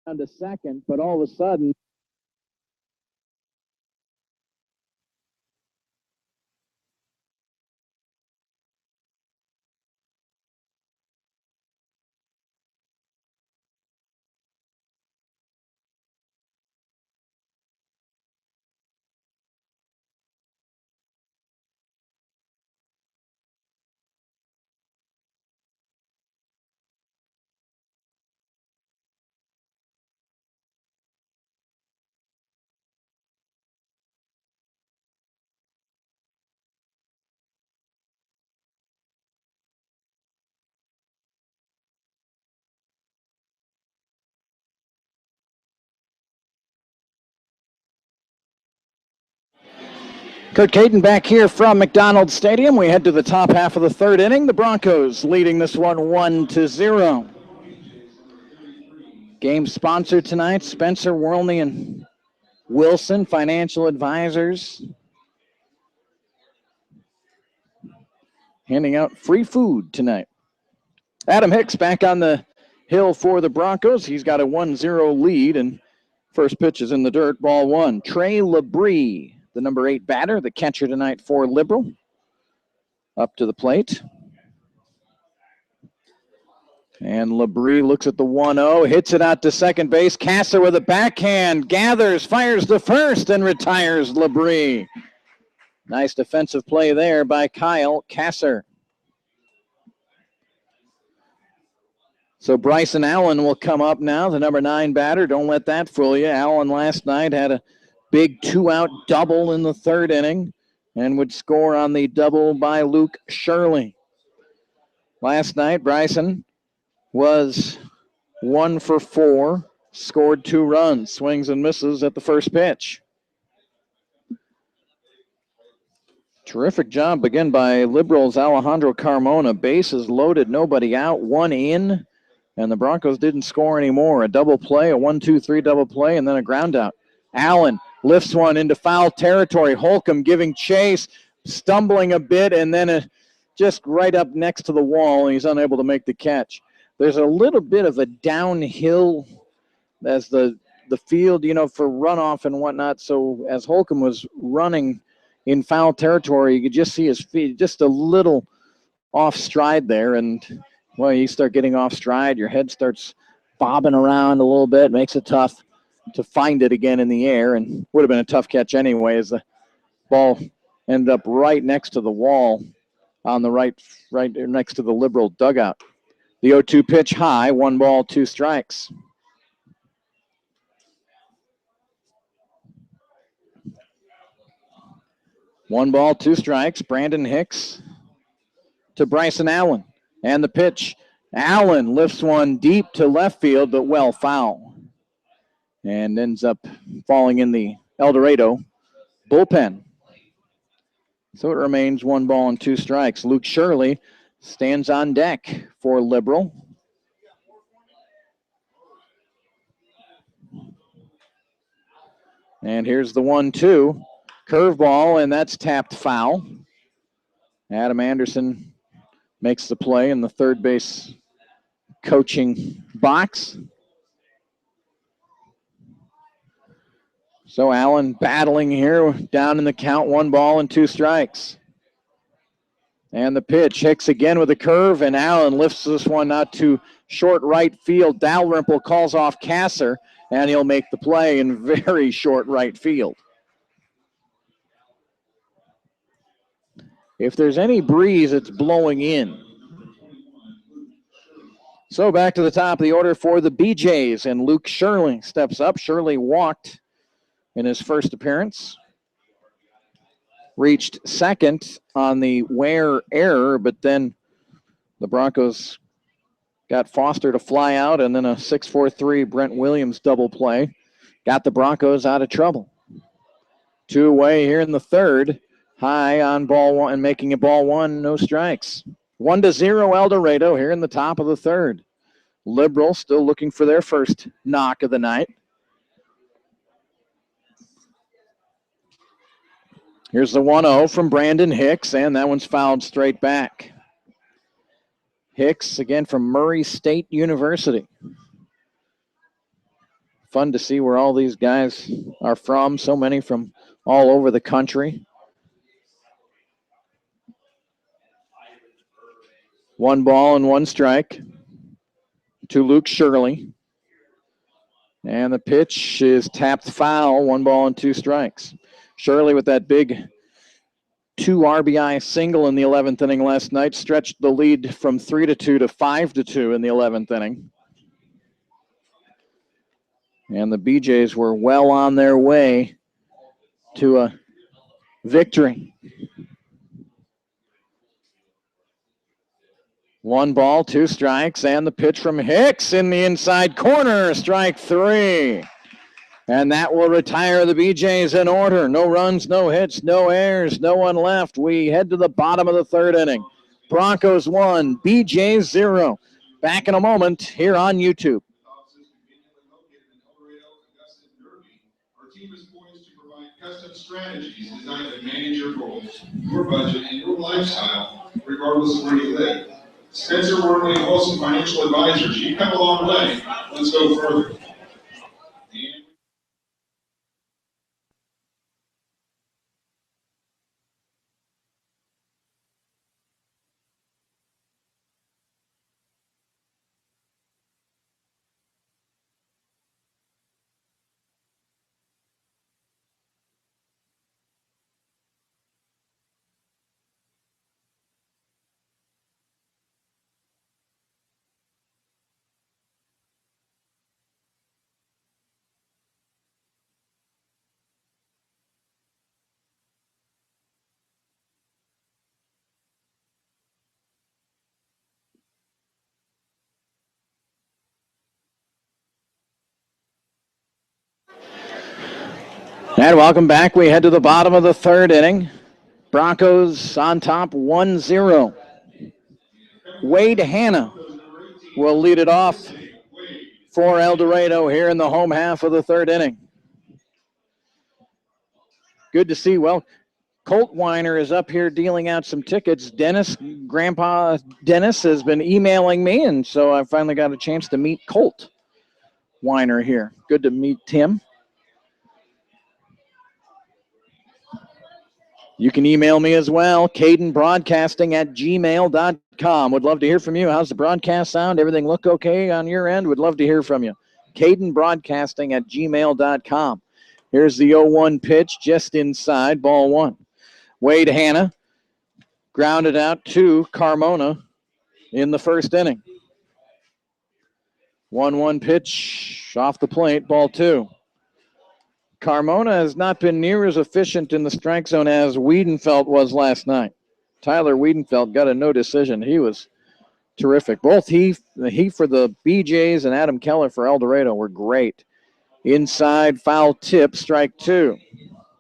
down to second, but all of a sudden, Kurt Caden back here from McDonald Stadium. We head to the top half of the third inning. The Broncos leading this one 1-0. Game sponsor tonight, Spencer, Worlney, and Wilson, financial advisors. Handing out free food tonight. Adam Hicks back on the hill for the Broncos. He's got a 1-0 lead, and first pitch is in the dirt, ball one. Trey Labrie, the number 8 batter, the catcher tonight for Liberal. Up to the plate. And Labrie looks at the 1-0, hits it out to second base. Kasser with a backhand, gathers, fires to first, and retires Labrie. Nice defensive play there by Kyle Kasser. So Bryson Allen will come up now, the number 9 batter. Don't let that fool you. Allen last night had a big 2-out double in the third inning and would score on the double by Luke Shirley. Last night, Bryson was 1 for 4, scored 2 runs, swings and misses at the first pitch. Terrific job again by Liberals' Alejandro Carmona. Bases loaded, nobody out, 1 in, and the Broncos didn't score anymore. A double play, a 1-2-3 double play, and then a ground out. Allen lifts one into foul territory. Holcomb giving chase, stumbling a bit, and then just right up next to the wall, and he's unable to make the catch. There's a little bit of a downhill as the field, for runoff and whatnot. So as Holcomb was running in foul territory, you could just see his feet just a little off stride there. And, well, you start getting off stride, your head starts bobbing around a little bit, makes it tough to find it again in the air, and would have been a tough catch anyway as the ball ended up right next to the wall on the right next to the Liberal dugout. The 0-2 pitch high, 1 ball, 2 strikes. One ball, 2 strikes. Brandon Hicks to Bryson Allen. And the pitch. Allen lifts one deep to left field, but well foul. And ends up falling in the El Dorado bullpen. So it remains 1 ball and 2 strikes. Luke Shirley stands on deck for Liberal. And here's the 1-2. Curveball, and that's tapped foul. Adam Anderson makes the play in the third base coaching box. So Allen battling here, down in the count, 1 ball and 2 strikes. And the pitch, Hicks again with a curve, and Allen lifts this one out to short right field. Dalrymple calls off Kasser, and he'll make the play in very short right field. If there's any breeze, it's blowing in. So back to the top of the order for the BJs, and Luke Shirley steps up. Shirley walked in his first appearance. Reached second on the Ware error, but then the Broncos got Foster to fly out, and then a 6-4-3 Brent Williams double play got the Broncos out of trouble. 2 away here in the third. High on ball 1 and making it ball 1, no strikes. 1-0 El Dorado here in the top of the third. Liberal still looking for their first knock of the night. Here's the 1-0 from Brandon Hicks, and that one's fouled straight back. Hicks, again, from Murray State University. Fun to see where all these guys are from, so many from all over the country. 1 ball and 1 strike to Luke Shirley. And the pitch is tapped foul, 1 ball and 2 strikes. Shirley with that big 2 RBI single in the 11th inning last night stretched the lead from 3-2 to 5-2 in the 11th inning. And the BJs were well on their way to a victory. 1 ball, 2 strikes, and the pitch from Hicks in the inside corner, strike 3. And that will retire the BJs in order. No runs, no hits, no errors, no one left. We head to the bottom of the 3rd inning. Broncos 1, BJs 0. Back in a moment here on YouTube. Our team is poised to provide custom strategies designed to manage your goals, your budget, and your lifestyle, regardless of where you live. Spencer Worley and Wilson Financial Advisors, you've come a long way. Let's go further. And welcome back. We head to the bottom of the 3rd inning. Broncos on top 1-0. Wade Hanna will lead it off for El Dorado here in the home half of the 3rd inning. Good to see. Well, Colt Weiner is up here dealing out some tickets. Grandpa Dennis has been emailing me, and so I finally got a chance to meet Colt Weiner here. Good to meet Tim. You can email me as well, cadenbroadcasting@gmail.com. Would love to hear from you. How's the broadcast sound? Everything look okay on your end? Would love to hear from you. cadenbroadcasting@gmail.com. Here's the 0-1 pitch just inside, ball 1. Wade Hanna grounded out to Carmona in the 1st inning. 1-1 pitch off the plate, ball 2. Carmona has not been near as efficient in the strike zone as Wiedenfeld was last night. Tyler Wiedenfeld got a no decision. He was terrific. Both he for the BJs and Adam Keller for El Dorado were great. Inside foul tip, strike 2.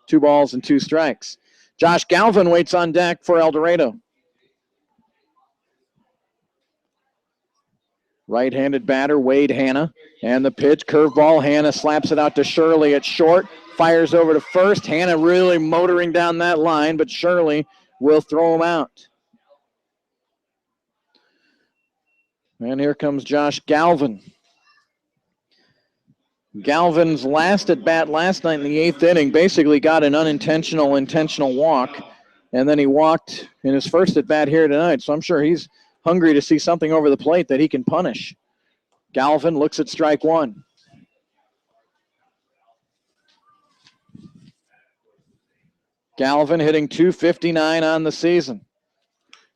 2 balls and 2 strikes. Josh Galvin waits on deck for El Dorado. Right-handed batter, Wade Hanna. And the pitch, curveball. Hanna slaps it out to Shirley at short. Fires over to first. Hanna really motoring down that line, but Shirley will throw him out. And here comes Josh Galvin. Galvin's last at bat last night in the 8th inning basically got an intentional walk. And then he walked in his first at bat here tonight. So I'm sure he's hungry to see something over the plate that he can punish. Galvin looks at strike 1. Galvin hitting .259 on the season.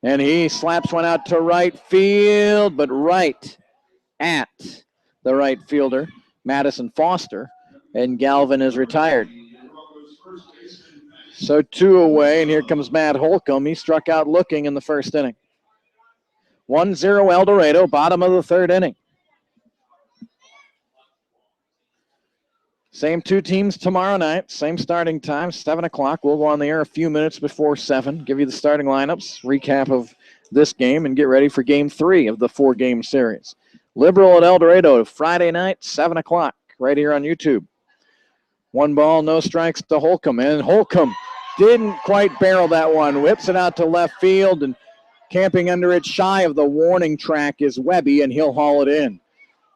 And he slaps one out to right field, but right at the right fielder, Madison Foster. And Galvin is retired. So 2 away, and here comes Matt Holcomb. He struck out looking in the 1st inning. 1-0 El Dorado, bottom of the 3rd inning. Same 2 teams tomorrow night, same starting time, 7 o'clock. We'll go on the air a few minutes before 7, give you the starting lineups, recap of this game, and get ready for Game 3 of the 4-game series. Liberal at El Dorado, Friday night, 7 o'clock, right here on YouTube. 1 ball, no strikes to Holcomb, and Holcomb didn't quite barrel that one. Whips it out to left field, and camping under it shy of the warning track is Webby, and he'll haul it in.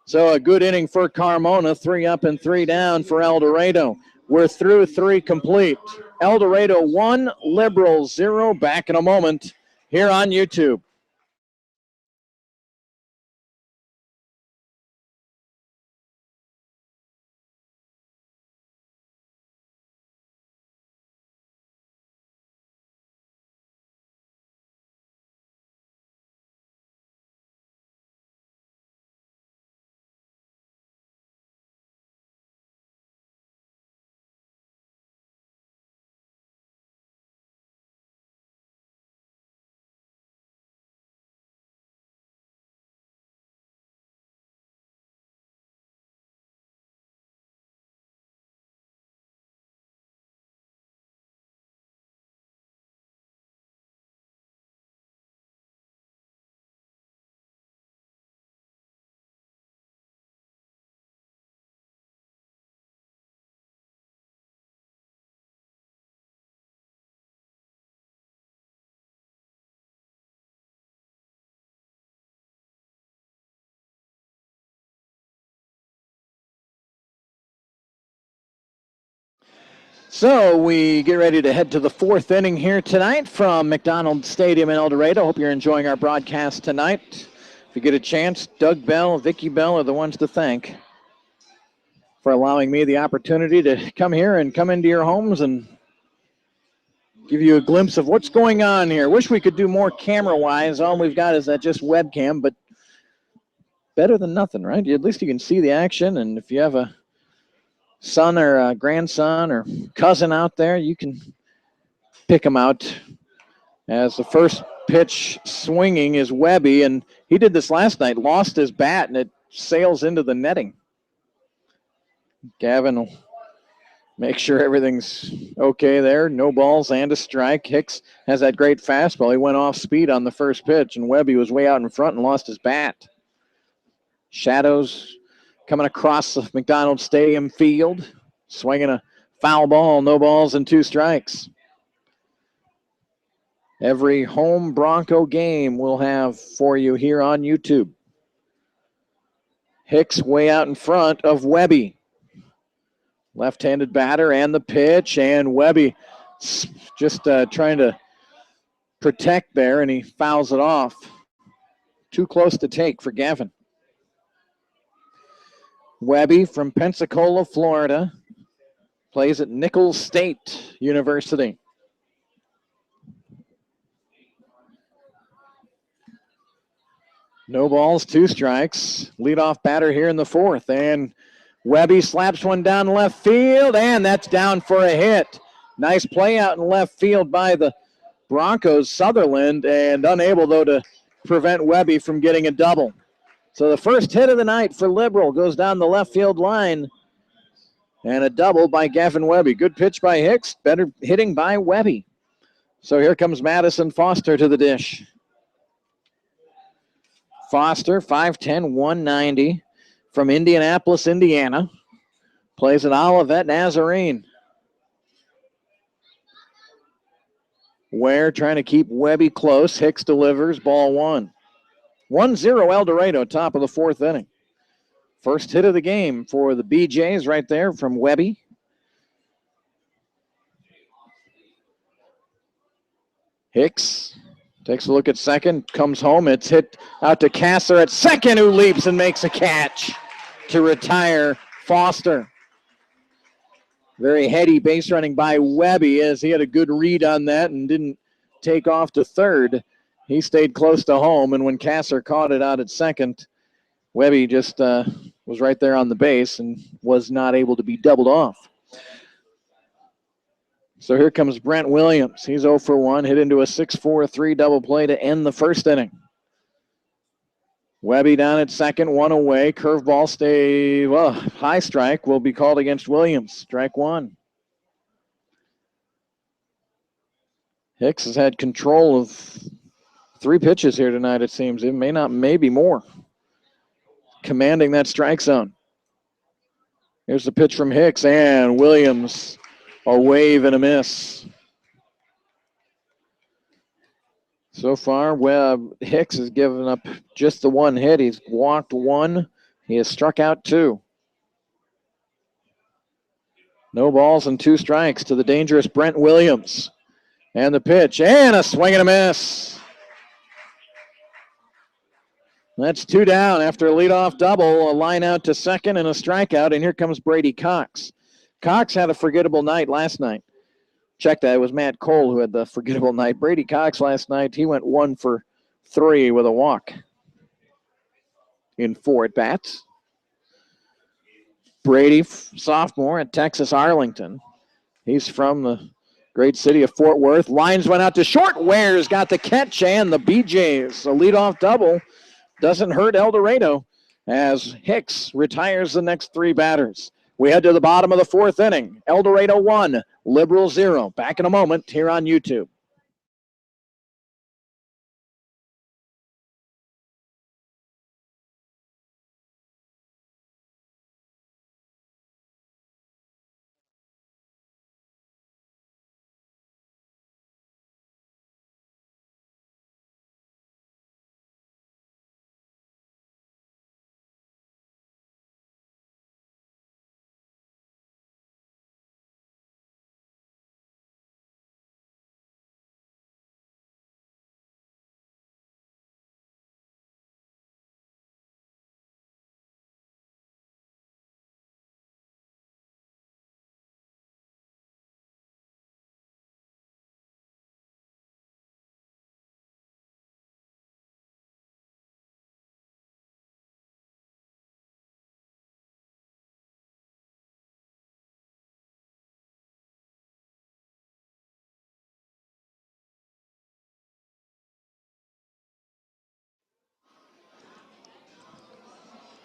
So a good inning for Carmona. 3 up and 3 down for El Dorado. We're through 3 complete. El Dorado 1, Liberals 0. Back in a moment here on YouTube. So we get ready to head to the 4th inning here tonight from McDonald Stadium in El Dorado. Hope you're enjoying our broadcast tonight. If you get a chance, Doug Bell, Vicki Bell are the ones to thank for allowing me the opportunity to come here and come into your homes and give you a glimpse of what's going on here. Wish we could do more camera-wise. All we've got is that just webcam, but better than nothing, right? At least you can see the action, and if you have a son or a grandson or cousin out there, you can pick them out. As the first pitch swinging is Webby, and he did this last night, lost his bat, and it sails into the netting. Gavin will make sure everything's okay there. No balls and a strike. Hicks has that great fastball. He went off speed on the first pitch, and Webby was way out in front and lost his bat. Shadows coming across the McDonald Stadium field, swinging a foul ball, no balls and 2 strikes. Every home Bronco game we'll have for you here on YouTube. Hicks way out in front of Webby. Left-handed batter and the pitch, and Webby just trying to protect there, and he fouls it off. Too close to take for Gavin. Webby from Pensacola, Florida, plays at Nicholls State University. No balls, 2 strikes. Leadoff batter here in the 4th, and Webby slaps one down left field, and that's down for a hit. Nice play out in left field by the Broncos, Sutherland, and unable, though, to prevent Webby from getting a double. So the first hit of the night for Liberal goes down the left field line, and a double by Gavin Webby. Good pitch by Hicks, better hitting by Webby. So here comes Madison Foster to the dish. Foster, 5'10", 190, from Indianapolis, Indiana. Plays at Olivet Nazarene. Ware trying to keep Webby close. Hicks delivers, ball 1. 1-0 El Dorado, top of the 4th inning. First hit of the game for the BJs right there from Webby. Hicks takes a look at second, comes home. It's hit out to Kasser at second, who leaps and makes a catch to retire Foster. Very heady base running by Webby, as he had a good read on that and didn't take off to third. He stayed close to home, and when Kasser caught it out at second, Webby just was right there on the base and was not able to be doubled off. So here comes Brent Williams. He's 0 for 1, hit into a 6-4-3 double play to end the first inning. Webby down at second, 1 away. Curveball high strike will be called against Williams. Strike 1. Hicks has had control of 3 pitches here tonight, it seems. It maybe more. Commanding that strike zone. Here's the pitch from Hicks, and Williams, a wave and a miss. So far, Hicks has given up just the 1 hit. He's walked 1, He has struck out 2. No balls and 2 strikes to the dangerous Brent Williams. And the pitch, and a swing and a miss. That's 2 down after a leadoff double, a line out to second and a strikeout, and here comes Brady Cox. Cox had a forgettable night last night. Check that, it was Matt Cole who had the forgettable night. Brady Cox last night, he went 1 for 3 with a walk in 4 at-bats. Brady, sophomore at Texas Arlington. He's from the great city of Fort Worth. Lines went out to short. Ware's got the catch and the BJs. A leadoff double doesn't hurt El Dorado as Hicks retires the next 3 batters. We head to the bottom of the 4th inning. El Dorado 1, Liberal 0. Back in a moment here on YouTube.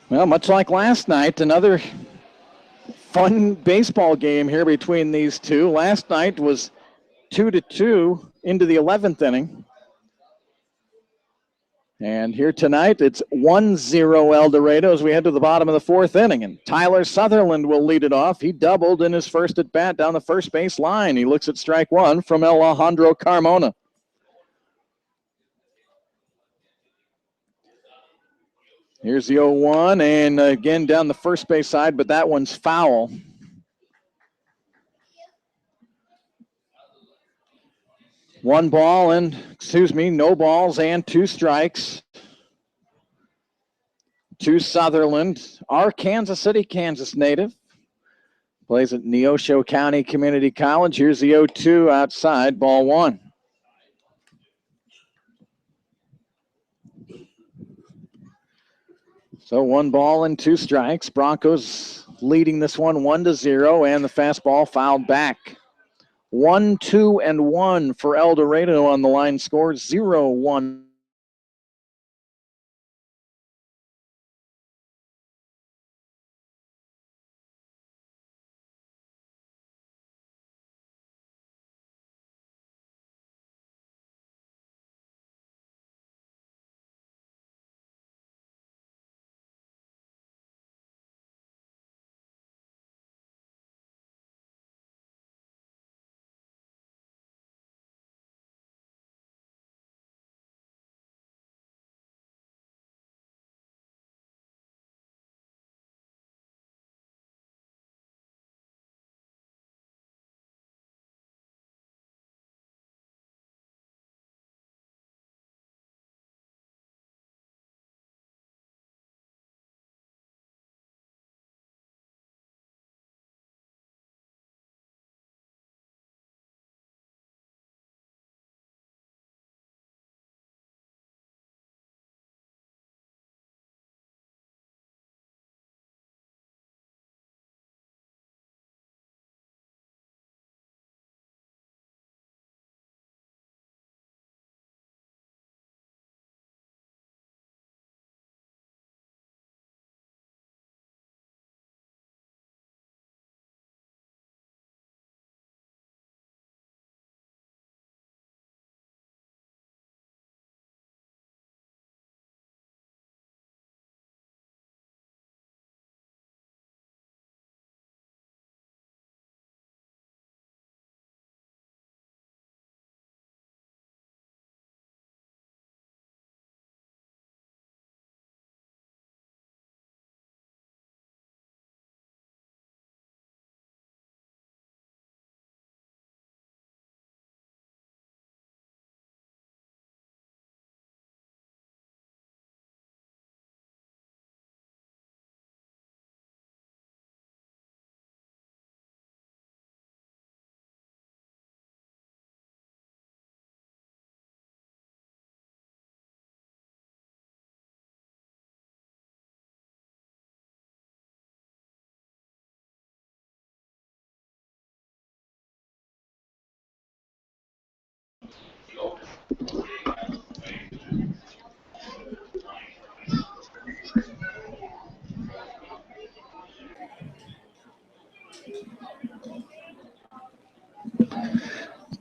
Well, much like last night, another fun baseball game here between these two. Last night was 2-2 into the 11th inning. And here tonight, it's 1-0 El Dorado as we head to the bottom of the 4th inning. And Tyler Sutherland will lead it off. He doubled in his first at-bat down the first base line. He looks at strike 1 from Alejandro Carmona. Here's the 0-1, and again down the first base side, but that one's foul. No balls and 2 strikes to Sutherland. Our Kansas City, Kansas native. Plays at Neosho County Community College. Here's the 0-2 outside, ball 1. So 1 ball and 2 strikes. Broncos leading this one 1-0, and the fastball fouled back. 1-2-1 for El Dorado on the line score, 0-1.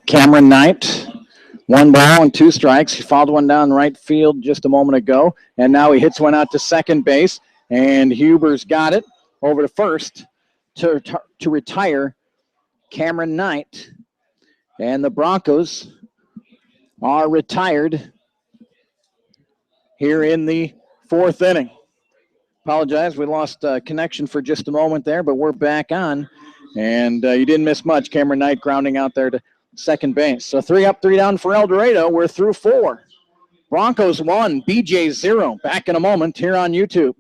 Cameron Knight, 1 ball and 2 strikes. He fouled one down right field just a moment ago, and now he hits one out to second base, and Huber's got it over to first to retire Cameron Knight. And the Broncos are retired here in the 4th inning. Apologize, we lost connection for just a moment there, but we're back on. And you didn't miss much. Cameron Knight grounding out there to second base. So 3 up, 3 down for El Dorado. We're through 4. Broncos 1, BJ 0. Back in a moment here on YouTube.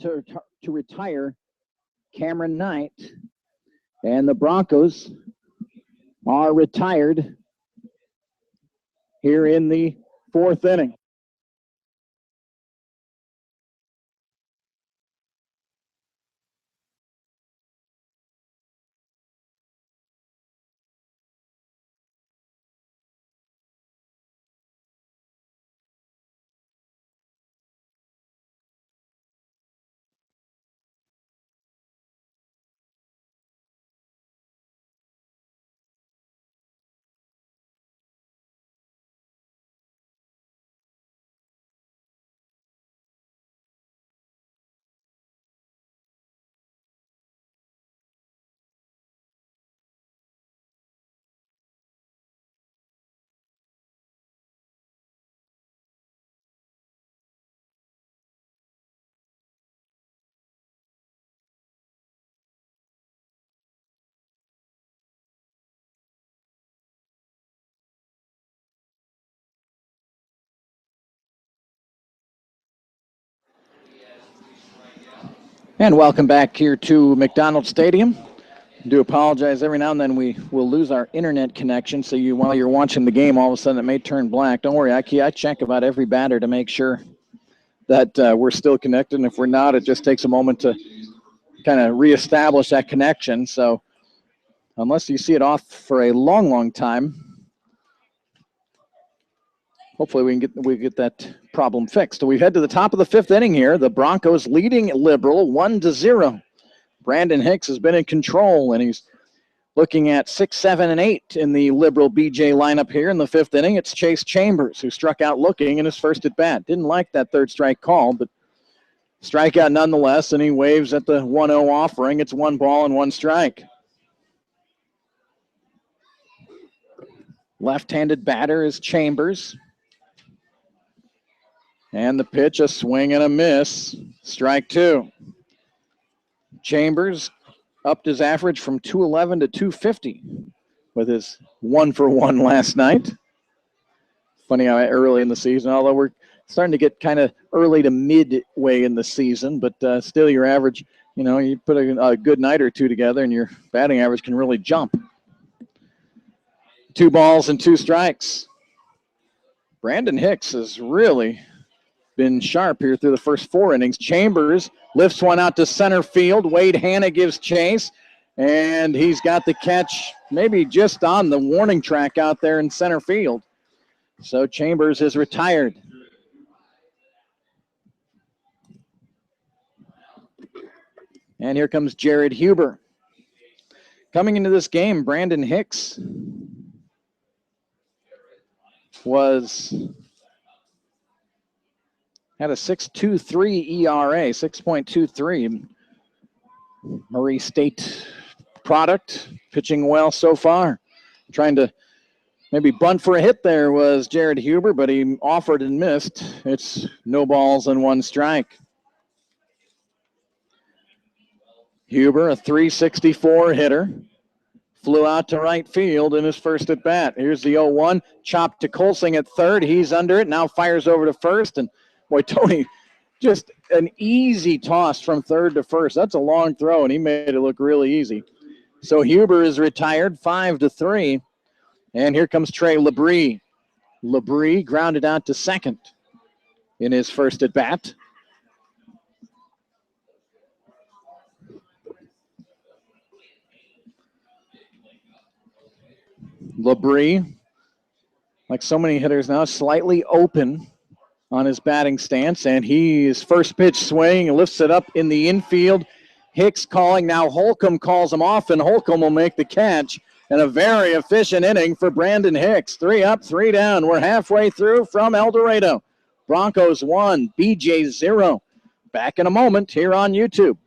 To retire Cameron Knight. And the Broncos are retired here in the 4th inning. And welcome back here to McDonald Stadium. I do apologize. Every now and then we will lose our internet connection, so while you're watching the game, all of a sudden it may turn black. Don't worry, I check about every batter to make sure that we're still connected. And if we're not, it just takes a moment to kind of reestablish that connection. So unless you see it off for a long, long time, hopefully we get that problem fixed. So we head to the top of the 5th inning here. The Broncos leading Liberal 1-0. Brandon Hicks has been in control, and he's looking at 6, 7, and 8 in the Liberal BJ lineup here in the 5th inning. It's Chase Chambers, who struck out looking in his first at bat. Didn't like that 3rd strike call, but strikeout nonetheless, and he waves at the 1-0 offering. It's 1 ball and 1 strike. Left-handed batter is Chambers. And the pitch, a swing and a miss. Strike 2. Chambers upped his average from 211 to 250 with his 1-for-1 last night. Funny how early in the season, although we're starting to get kind of early to midway in the season, but still your average, you put a good night or two together and your batting average can really jump. 2 balls and 2 strikes. Brandon Hicks has really been sharp here through the first 4 innings. Chambers lifts one out to center field. Wade Hanna gives chase, and he's got the catch maybe just on the warning track out there in center field. So Chambers is retired. And here comes Jared Huber. Coming into this game, Brandon Hicks had a 6.23 ERA, 6.23. Murray State product, pitching well so far. Trying to maybe bunt for a hit there was Jared Huber, but he offered and missed. It's no balls and 1 strike. Huber, a .364 hitter, flew out to right field in his first at bat. Here's the 0-1, chopped to Colsing at third. He's under it, now fires over to first, and boy, Tony, just an easy toss from third to first. That's a long throw, and he made it look really easy. So Huber is retired, 5-3. And here comes Trey Labrie. Labrie grounded out to second in his first at bat. Labrie, like so many hitters now, slightly open on his batting stance, and his first pitch swing, lifts it up in the infield. Hicks calling, now Holcomb calls him off, and Holcomb will make the catch. And a very efficient inning for Brandon Hicks. 3 up, 3 down. We're halfway through from El Dorado. Broncos 1, BJ 0. Back in a moment here on YouTube.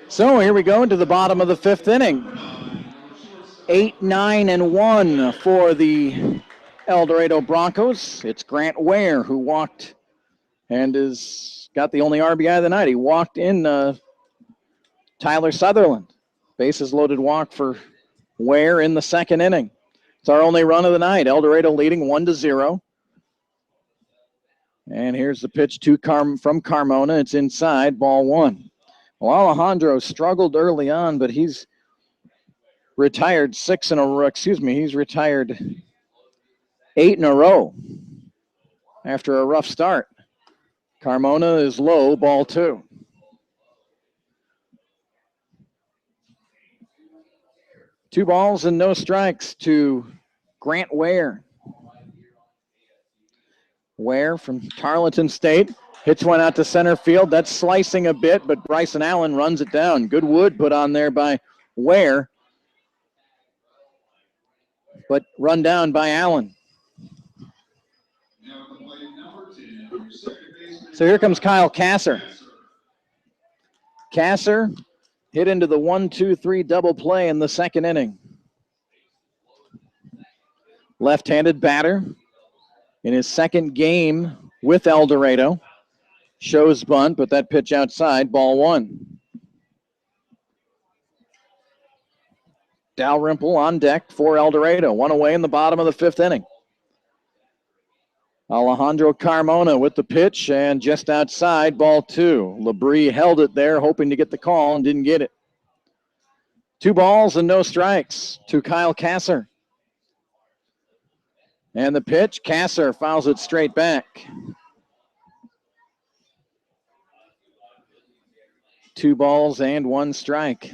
So here we go into the bottom of the 5th inning. 8, 9, and 1 for the El Dorado Broncos. It's Grant Ware who walked and has got the only RBI of the night. He walked in Tyler Sutherland. Bases loaded walk for Ware in the 2nd inning. It's our only run of the night. El Dorado leading 1-0. And here's the pitch from Carmona. It's inside, ball 1. Well, Alejandro struggled early on, but he's retired 8 in a row after a rough start. Carmona is low, ball 2. Two balls and no strikes to Grant Ware. Ware from Tarleton State hits one out to center field. That's slicing a bit, but Bryson Allen runs it down. Good wood put on there by Ware, but run down by Allen. So here comes Kyle Kasser. Kasser hit into the 1-2-3 double play in the 2nd inning. Left-handed batter in his 2nd game with El Dorado. Shows bunt, but that pitch outside, ball 1. Dalrymple on deck for El Dorado. 1 away in the bottom of the 5th inning. Alejandro Carmona with the pitch, and just outside, ball 2. Labrie held it there, hoping to get the call, and didn't get it. 2 balls and no strikes to Kyle Kasser. And the pitch, Kasser fouls it straight back. 2 balls and 1 strike.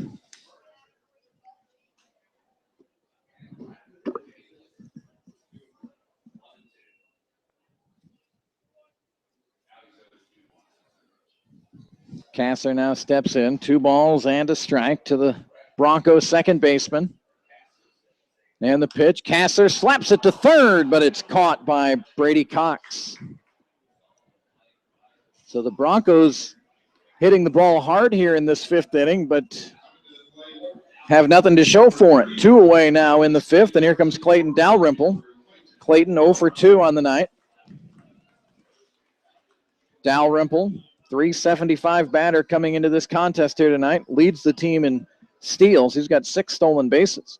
Kasser now steps in. 2 balls and a strike to the Broncos' 2nd baseman. And the pitch, Kasser slaps it to 3rd, but it's caught by Brady Cox. So the Broncos hitting the ball hard here in this 5th inning, but have nothing to show for it. 2 away now in the 5th, and here comes Clayton Dalrymple. Clayton 0 for 2 on the night. Dalrymple, .375 batter coming into this contest here tonight, leads the team in steals. He's got 6 stolen bases.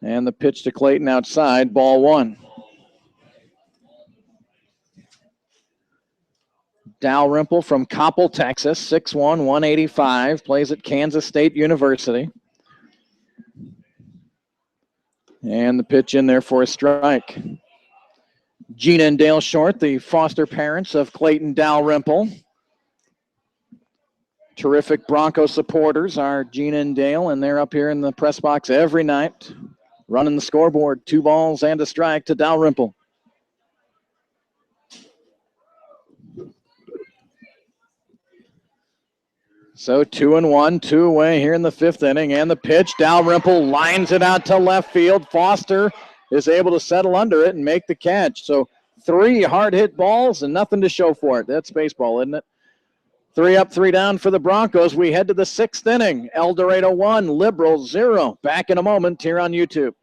And the pitch to Clayton outside, ball 1. Dalrymple from Coppell, Texas, 6'1", 185, plays at Kansas State University. And the pitch in there for a strike. Gina and Dale Short, the foster parents of Clayton Dalrymple. Terrific Bronco supporters are Gina and Dale, and they're up here in the press box every night, running the scoreboard. 2 balls and a strike to Dalrymple. So 2-1, 2 away here in the fifth inning. And the pitch, Dalrymple lines it out to left field. Foster is able to settle under it and make the catch. So 3 hard hit balls and nothing to show for it. That's baseball, isn't it? 3 up, 3 down for the Broncos. We head to the sixth inning. El Dorado 1, Liberal 0. Back in a moment here on YouTube.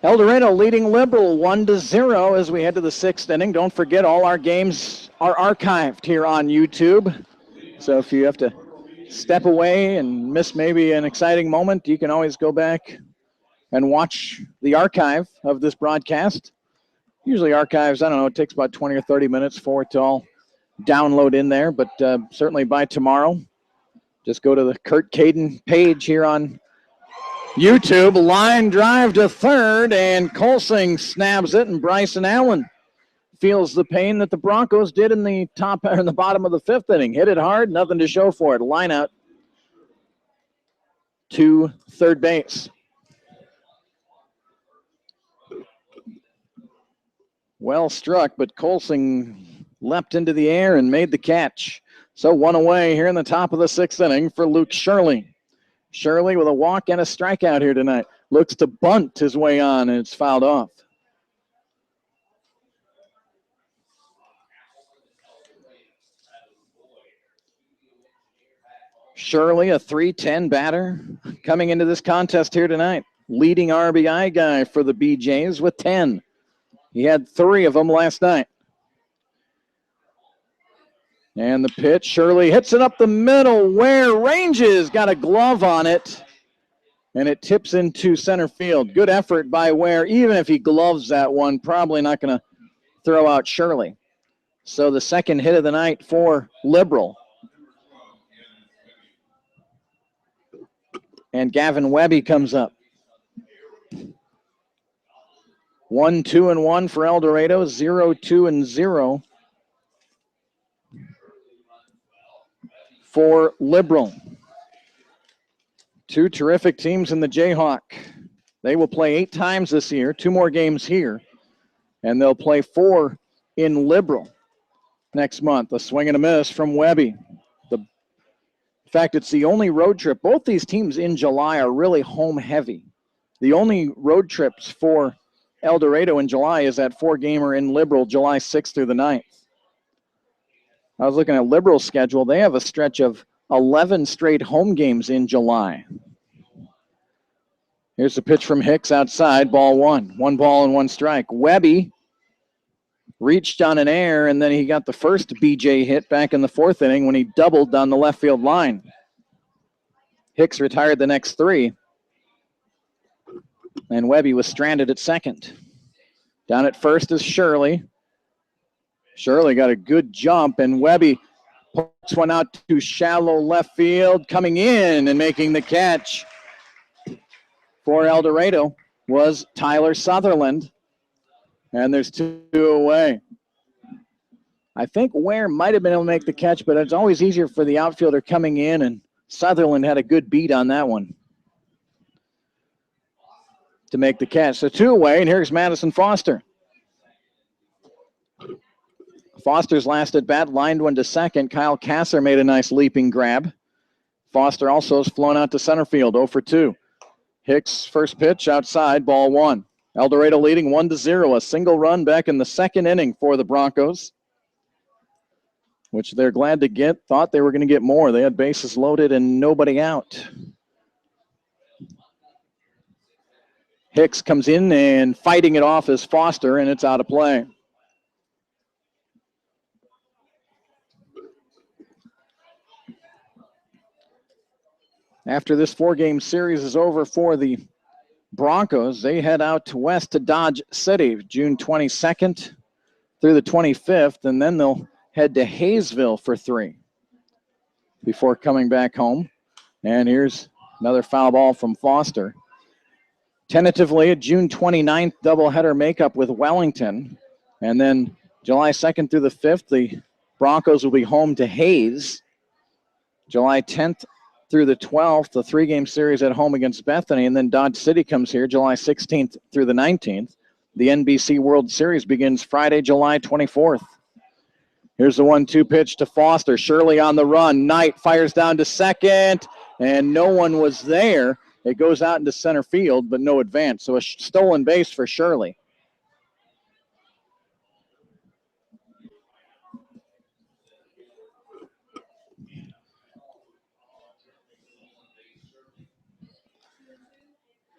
El Dorado leading Liberal 1-0 as we head to the sixth inning. Don't forget, all our games are archived here on YouTube. So if you have to step away and miss maybe an exciting moment, you can always go back and watch the archive of this broadcast. Usually archives, I don't know, it takes about 20 or 30 minutes for it to all download in there, but certainly by tomorrow, just go to the Kurt Caden page here on YouTube. Line drive to third, and Colsing snaps it, and Bryson Allen feels the pain that the Broncos did in the bottom of the fifth inning. Hit it hard, nothing to show for it. Line out to third base. Well struck, but Colsing leapt into the air and made the catch. So 1 away here in the top of the sixth inning for Luke Shirley. Shirley with a walk and a strikeout here tonight. Looks to bunt his way on, and it's fouled off. Shirley, a .310 batter, coming into this contest here tonight. Leading RBI guy for the BJs with 10. He had 3 of them last night. And the pitch, Shirley hits it up the middle. Ware ranges, got a glove on it. And it tips into center field. Good effort by Ware. Even if he gloves that one, probably not going to throw out Shirley. So the second hit of the night for Liberal. And Gavin Webby comes up. 1-2-1 for El Dorado. 0-2-0 for Liberal. 2 terrific teams in the Jayhawk. They will play 8 times this year, 2 more games here, and they'll play 4 in Liberal next month. A swing and a miss from Webby. In fact, it's the only road trip. Both these teams in July are really home heavy. The only road trips for El Dorado in July is that 4-gamer in Liberal, July 6th through the 9th. I was looking at Liberal's schedule. They have a stretch of 11 straight home games in July. Here's the pitch from Hicks outside, ball 1. 1 ball and 1 strike. Webby reached on an air, and then he got the first BJ hit back in the 4th inning when he doubled down the left field line. Hicks retired the next 3, and Webby was stranded at second. Down at first is Shirley. Shirley got a good jump, and Webby puts one out to shallow left field. Coming in and making the catch for El Dorado was Tyler Sutherland. And there's 2 away. I think Ware might have been able to make the catch, but it's always easier for the outfielder coming in, and Sutherland had a good beat on that one to make the catch. So 2 away, and here's Madison Foster. Foster's last at bat lined one to second. Kyle Kasser made a nice leaping grab. Foster also has flown out to center field, 0 for 2. Hicks' first pitch outside, ball 1. El Dorado leading 1-0. A single run back in the second inning for the Broncos, which they're glad to get. Thought they were going to get more. They had bases loaded and nobody out. Hicks comes in and fighting it off is Foster, and it's out of play. After this 4-game series is over for the Broncos, they head out west to Dodge City, June 22nd through the 25th, and then they'll head to Hayesville for 3 before coming back home. And here's another foul ball from Foster. Tentatively, a June 29th doubleheader makeup with Wellington. And then July 2nd through the 5th, the Broncos will be home to Hayes. July 10th through the 12th, a 3-game series at home against Bethany. And then Dodge City comes here July 16th through the 19th. The NBC World Series begins Friday, July 24th. Here's the 1-2 pitch to Foster. Shirley on the run. Knight fires down to second, and no one was there. It goes out into center field, but no advance. So a stolen base for Shirley.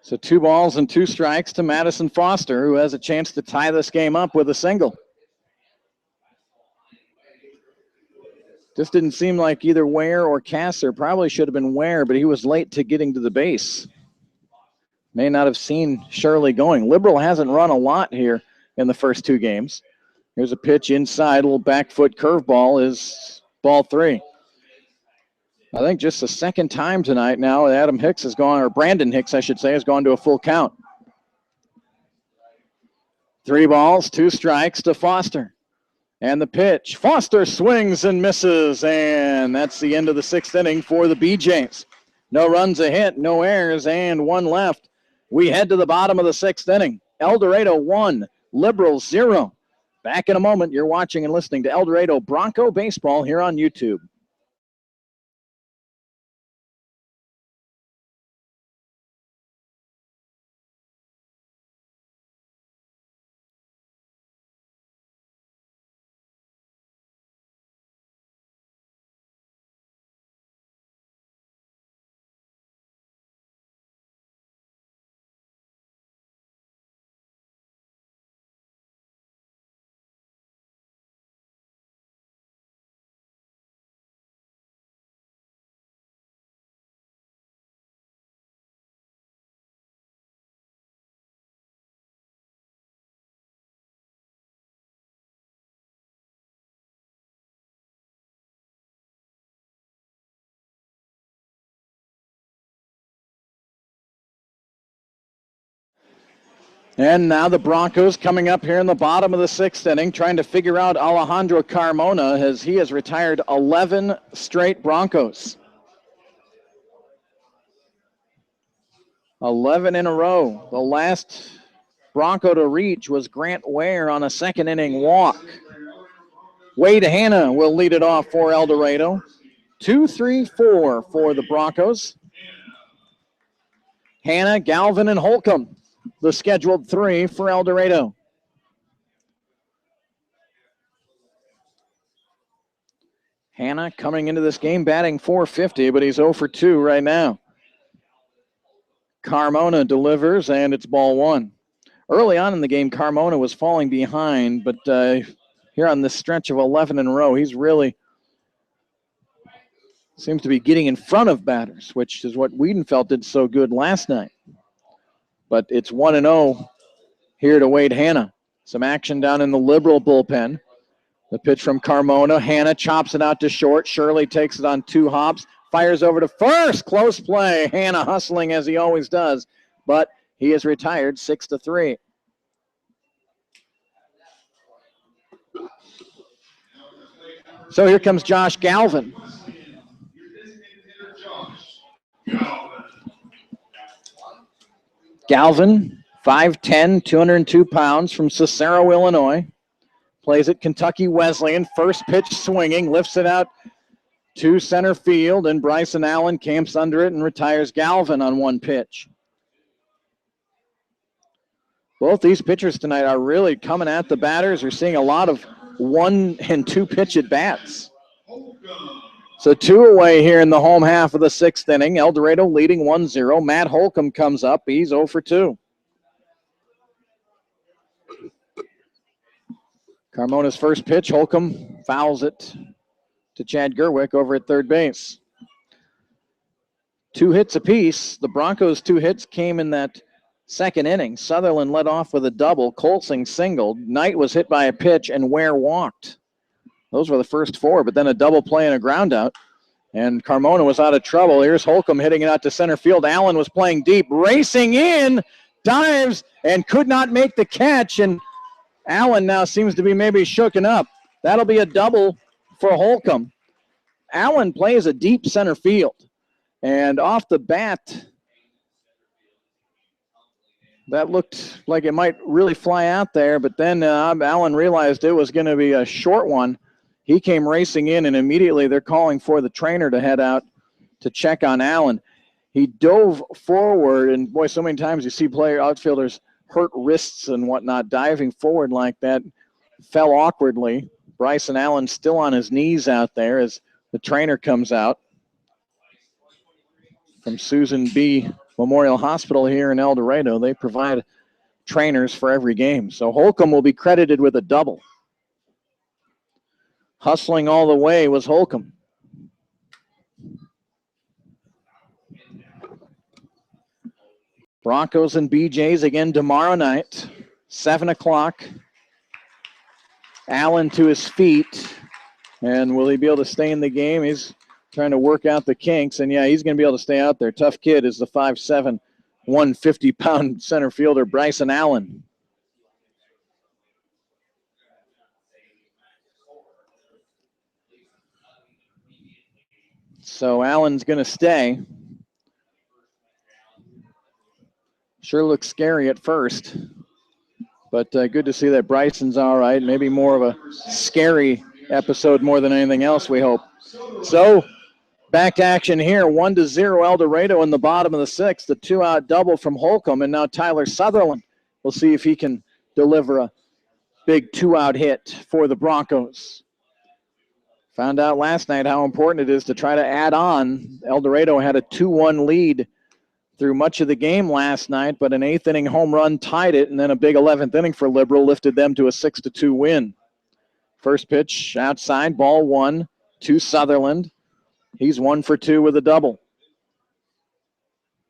So 2 balls and 2 strikes to Madison Foster, who has a chance to tie this game up with a single. Just didn't seem like either Ware or Kasser. Probably should have been Ware, but he was late to getting to the base. May not have seen Shirley going. Liberal hasn't run a lot here in the first 2 games. Here's a pitch inside, a little back foot curveball is ball 3. I think just the second time tonight now Adam Hicks has gone, or Brandon Hicks, I should say, has gone to a full count. 3 balls, 2 strikes to Foster. And the pitch. Foster swings and misses, and that's the end of the 6th inning for the BJs. No runs a hit, no errors, and 1 left. We head to the bottom of the 6th inning. El Dorado 1, Liberals 0. Back in a moment. You're watching and listening to El Dorado Bronco Baseball here on YouTube. And now the Broncos coming up here in the bottom of the 6th inning, trying to figure out Alejandro Carmona, as he has retired 11 straight Broncos. 11 in a row. The last Bronco to reach was Grant Ware on a 2nd inning walk. Wade Hanna will lead it off for El Dorado. 2-3-4 for the Broncos. Hanna, Galvin, and Holcomb, the scheduled 3 for El Dorado. Hanna coming into this game batting .450, but he's 0 for 2 right now. Carmona delivers, and it's ball 1. Early on in the game, Carmona was falling behind, but here on this stretch of 11 in a row, he's really seems to be getting in front of batters, which is what Wiedenfeld did so good last night. But it's 1-0 here to Wade Hanna. Some action down in the Liberal bullpen. The pitch from Carmona. Hanna chops it out to short. Shirley takes it on 2 hops. Fires over to first. Close play. Hanna hustling as he always does. But he is retired 6-3. So here comes Josh Galvin. Galvin, 5'10", 202 pounds, from Cicero, Illinois. Plays at Kentucky Wesleyan. First pitch swinging, lifts it out to center field, and Bryson Allen camps under it and retires Galvin on 1 pitch. Both these pitchers tonight are really coming at the batters. You're seeing a lot of 1 and 2 pitch at bats. So 2 away here in the home half of the 6th inning. El Dorado leading 1-0. Matt Holcomb comes up. He's 0 for 2. Carmona's first pitch. Holcomb fouls it to Chad Gerwick over at third base. 2 hits apiece. The Broncos' 2 hits came in that second inning. Sutherland led off with a double. Colsing singled. Knight was hit by a pitch, and Ware walked. Those were the first 4, but then a double play and a ground out. And Carmona was out of trouble. Here's Holcomb hitting it out to center field. Allen was playing deep, racing in, dives, and could not make the catch. And Allen now seems to be maybe shooken up. That'll be a double for Holcomb. Allen plays a deep center field. And off the bat, that looked like it might really fly out there, but then Allen realized it was going to be a short one. He came racing in, and immediately they're calling for the trainer to head out to check on Allen. He dove forward, and boy, so many times you see outfielders hurt wrists and whatnot, diving forward like that. Fell awkwardly. Bryson Allen still on his knees out there as the trainer comes out from Susan B. Memorial Hospital here in El Dorado. They provide trainers for every game. So Holcomb will be credited with a double. Hustling all the way was Holcomb. Broncos and BJs again tomorrow night, 7 o'clock. Allen to his feet. And will he be able to stay in the game? He's trying to work out the kinks. And, yeah, he's going to be able to stay out there. Tough kid is the 5'7", 150-pound center fielder, Bryson Allen. So Allen's going to stay. Sure looks scary at first. But good to see that Bryson's all right. Maybe more of a scary episode more than anything else, we hope. So back to action here. 1-0 El Dorado in the bottom of the 6th. The 2-out double from Holcomb, and now Tyler Sutherland. We'll see if he can deliver a big 2-out hit for the Broncos. Found out last night how important it is to try to add on. El Dorado had a 2-1 lead through much of the game last night, but an 8th inning home run tied it, and then a big 11th inning for Liberal lifted them to a 6-2 win. First pitch outside, ball 1 to Sutherland. He's 1 for 2 with a double.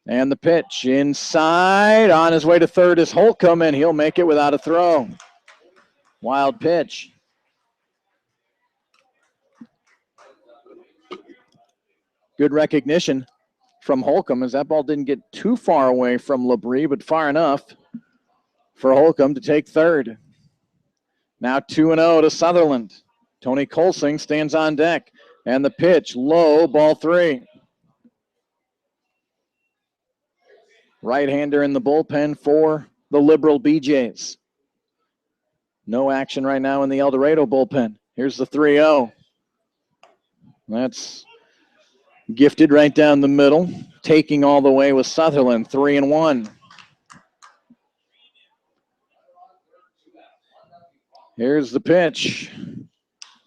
And the pitch inside, on his way to third is Holcomb, and he'll make it without a throw. Wild pitch. Good recognition from Holcomb as that ball didn't get too far away from Labrie, but far enough for Holcomb to take third. Now 2-0 to Sutherland. Tony Colsing stands on deck. And the pitch, low, ball 3. Right-hander in the bullpen for the Liberal BJs. No action right now in the El Dorado bullpen. Here's the 3-0. That's gifted right down the middle. Taking all the way with Sutherland, 3-1. Here's the pitch.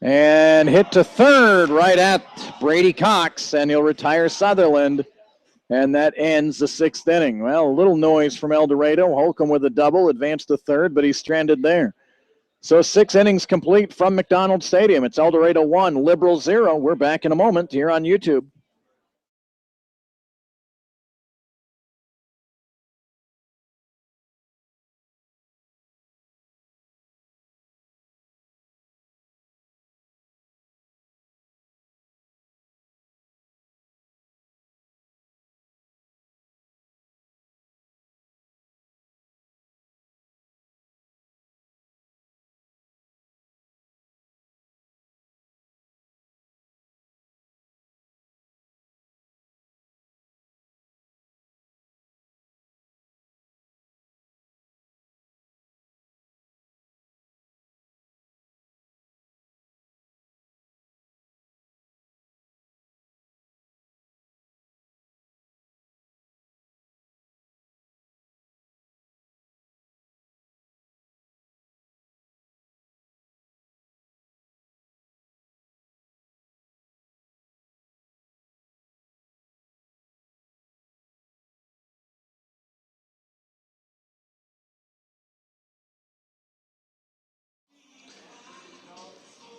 And hit to third right at Brady Cox, and he'll retire Sutherland. And that ends the 6th inning. Well, a little noise from El Dorado. Holcomb with a double, advanced to third, but he's stranded there. So 6 innings complete from McDonald Stadium. It's El Dorado 1, Liberal 0. We're back in a moment here on YouTube.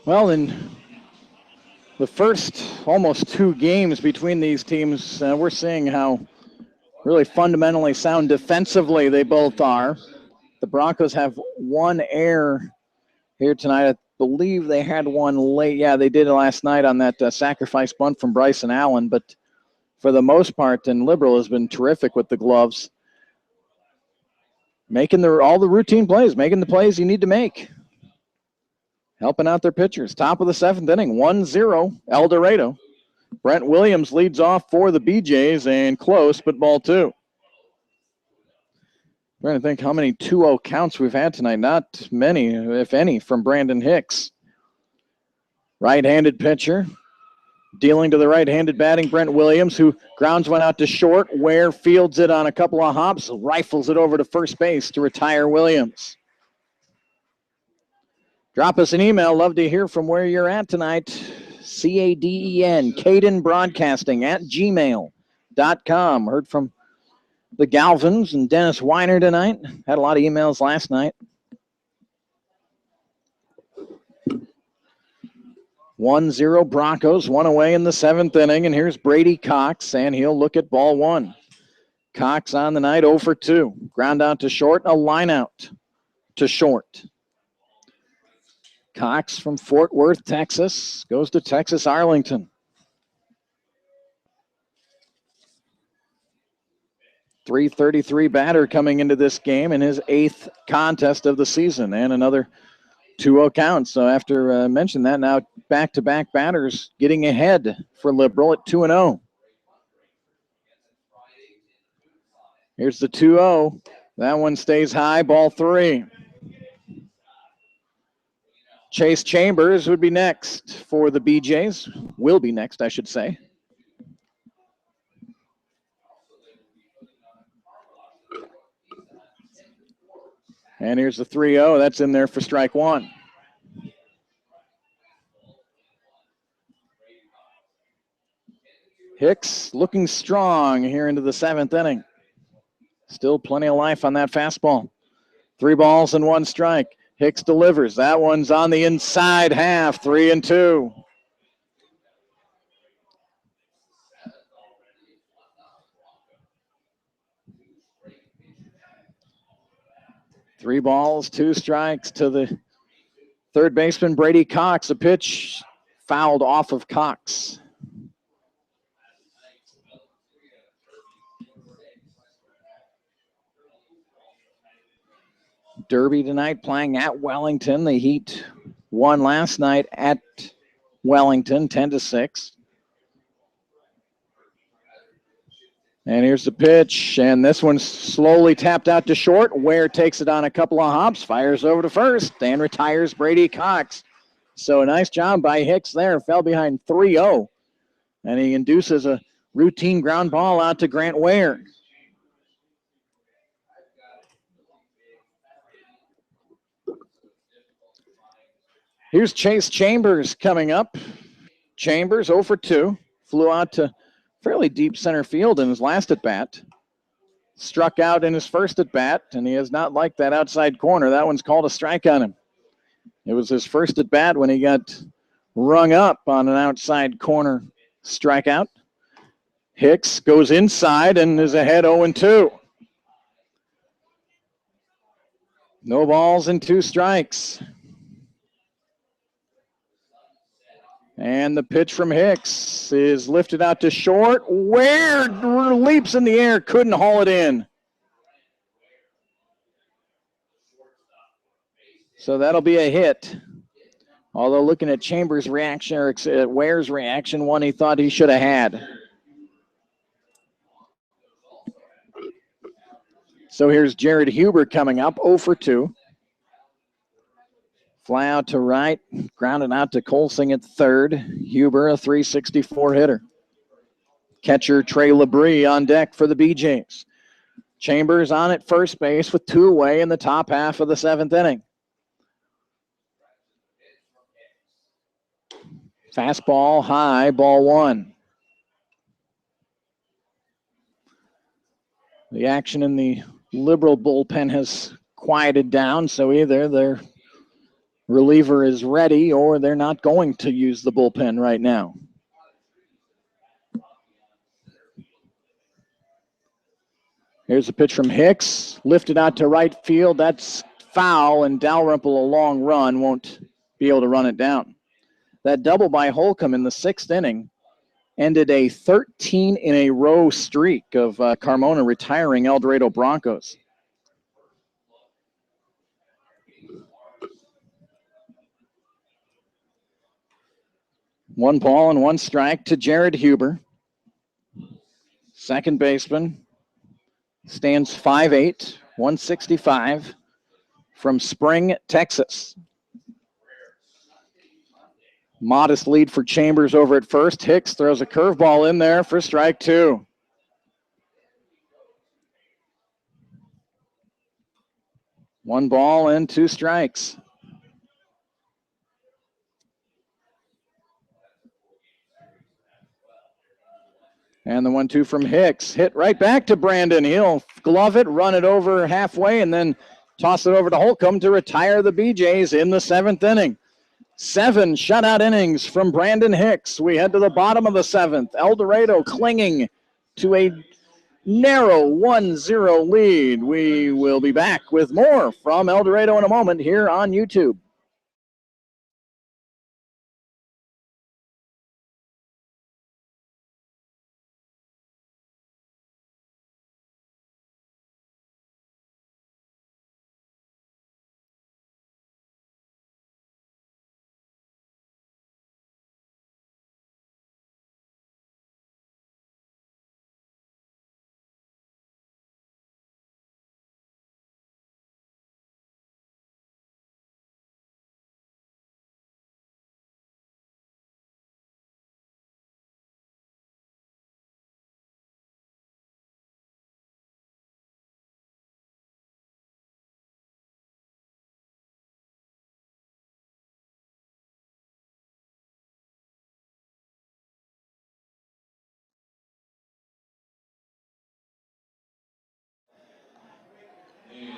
Well, in the first almost 2 games between these teams, we're seeing how really fundamentally sound defensively they both are. The Broncos have 1 error here tonight. I believe they had one late. Yeah, they did it last night on that sacrifice bunt from Bryson Allen. But for the most part, and Liberal has been terrific with the gloves, making all the routine plays, making the plays you need to make, helping out their pitchers. Top of the 7th inning, 1-0, El Dorado. Brent Williams leads off for the BJs, and close, but ball 2. I'm trying to think how many 2-0 counts we've had tonight. Not many, if any, from Brandon Hicks. Right-handed pitcher. Dealing to the right-handed batting Brent Williams, who grounds one out to short. Ware fields it on a couple of hops, rifles it over to first base to retire Williams. Drop us an email. Love to hear from where you're at tonight. CADEN, Caden Broadcasting at gmail.com. Heard from the Galvins and Dennis Weiner tonight. Had a lot of emails last night. 1-0 Broncos, 1 away in the 7th inning, and here's Brady Cox, and he'll look at ball 1. Cox on the night, 0 for 2. Ground out to short, a line out to short. Cox from Fort Worth, Texas, goes to Texas Arlington. .333 batter coming into this game in his 8th contest of the season, and another 2-0 count. So after mentioning that, now back-to-back batters getting ahead for Liberal at 2-0. Here's the 2-0. That one stays high, ball 3. Chase Chambers would be next for the BJs. Will be next, I should say. And here's the 3-0. That's in there for strike 1. Hicks looking strong here into the 7th inning. Still plenty of life on that fastball. 3 balls and 1 strike. Hicks delivers. That one's on the inside half, 3-2. Three balls, 2 strikes to the third baseman, Brady Cox. A pitch fouled off of Cox. Derby tonight playing at Wellington. The Heat won last night at Wellington, 10-6. And here's the pitch, and this one's slowly tapped out to short. Ware takes it on a couple of hops, fires over to first, and retires Brady Cox. So a nice job by Hicks there. Fell behind 3-0, and he induces a routine ground ball out to Grant Ware. Here's Chase Chambers coming up. Chambers 0 for 2. Flew out to fairly deep center field in his last at-bat. Struck out in his first at-bat, and he has not liked that outside corner. That one's called a strike on him. It was his first at-bat when he got rung up on an outside corner strikeout. Hicks goes inside and is ahead 0-2. No balls and 2 strikes. And the pitch from Hicks is lifted out to short. Ware leaps in the air, couldn't haul it in. So that'll be a hit. Although looking at Chambers' reaction, or at Ware's reaction, one he thought he should have had. So here's Jared Huber coming up, 0 for 2. Fly out to right, grounded out to Colsing at third. Huber, a .364 hitter. Catcher Trey Labrie on deck for the BJs. Chambers on at first base with 2 away in the top half of the 7th inning. Fastball high, ball 1. The action in the Liberal bullpen has quieted down, so either they're reliever is ready, or they're not going to use the bullpen right now. Here's a pitch from Hicks, lifted out to right field. That's foul, and Dalrymple, a long run, won't be able to run it down. That double by Holcomb in the 6th inning ended a 13-in-a-row streak of Carmona retiring El Dorado Broncos. One ball and one strike to Jared Huber. Second baseman, stands 5'8", 165, from Spring, Texas. Modest lead for Chambers over at first. Hicks throws a curveball in there for strike 2. One ball and 2 strikes. And the 1-2 from Hicks. Hit right back to Brandon. He'll glove it, run it over halfway, and then toss it over to Holcomb to retire the BJs in the 7th inning. 7 shutout innings from Brandon Hicks. We head to the bottom of the 7th. El Dorado clinging to a narrow 1-0 lead. We will be back with more from El Dorado in a moment here on YouTube.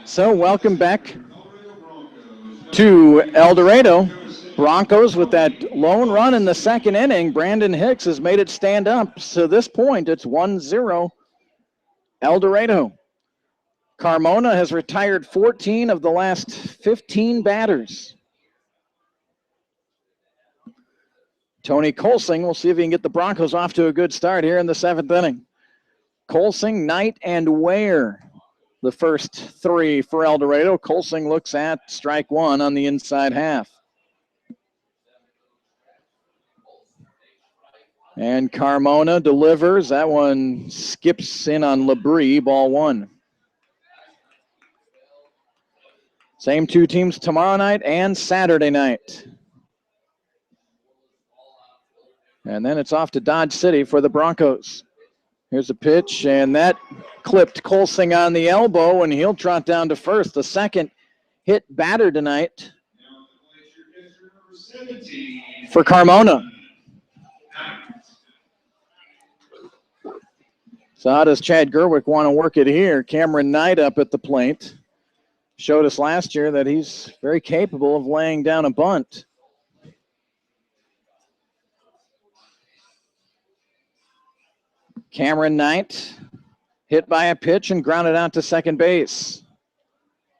So welcome back to El Dorado. Broncos with that lone run in the 2nd inning. Brandon Hicks has made it stand up. So this point, it's 1-0 El Dorado. Carmona has retired 14 of the last 15 batters. Tony Colsing, we'll see if he can get the Broncos off to a good start here in the 7th inning. Colsing, Knight, and Ware, the first 3 for El Dorado. Colsing looks at strike 1 on the inside half. And Carmona delivers. That one skips in on Labrie, ball 1. Same 2 teams tomorrow night and Saturday night. And then it's off to Dodge City for the Broncos. Here's a pitch, and that clipped Colsing on the elbow, and he'll trot down to first. The second hit batter tonight for Carmona. So how does Chad Gerwick want to work it here? Cameron Knight up at the plate. Showed us last year that he's very capable of laying down a bunt. Cameron Knight hit by a pitch and grounded out to second base.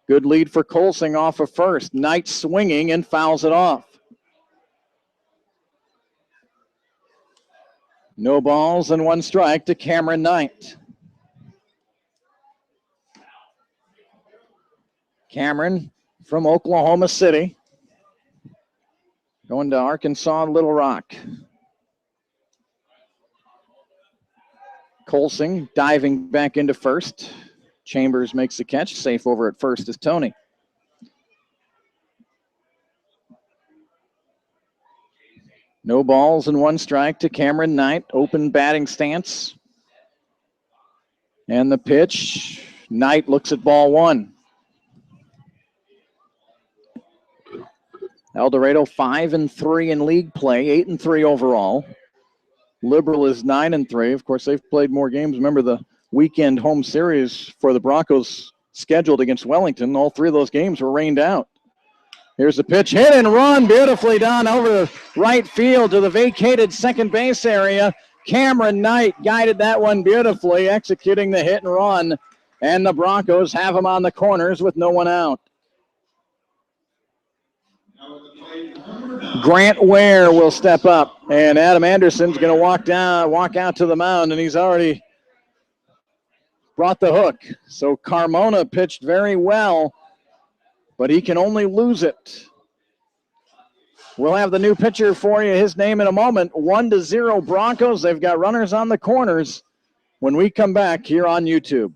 Good lead for Colsing off of first. Knight swinging and fouls it off. No balls and 1 strike to Cameron Knight. Cameron from Oklahoma City, going to Arkansas Little Rock. Colsing diving back into first. Chambers makes the catch. Safe over at first is Tony. No balls and 1 strike to Cameron Knight. Open batting stance. And the pitch. Knight looks at ball 1. El Dorado 5-3 in league play, 8-3 overall. Liberal is 9-3. Of course, they've played more games. Remember the weekend home series for the Broncos scheduled against Wellington. All 3 of those games were rained out. Here's the pitch, hit and run, beautifully done over the right field to the vacated second base area. Cameron Knight guided that one beautifully, executing the hit and run, and the Broncos have him on the corners with no one out. Grant Ware will step up, and Adam Anderson's going to walk out to the mound, and he's already brought the hook. So Carmona pitched very well, but he can only lose it. We'll have the new pitcher for you, his name in a moment. 1-0 Broncos. They've got runners on the corners when we come back here on YouTube.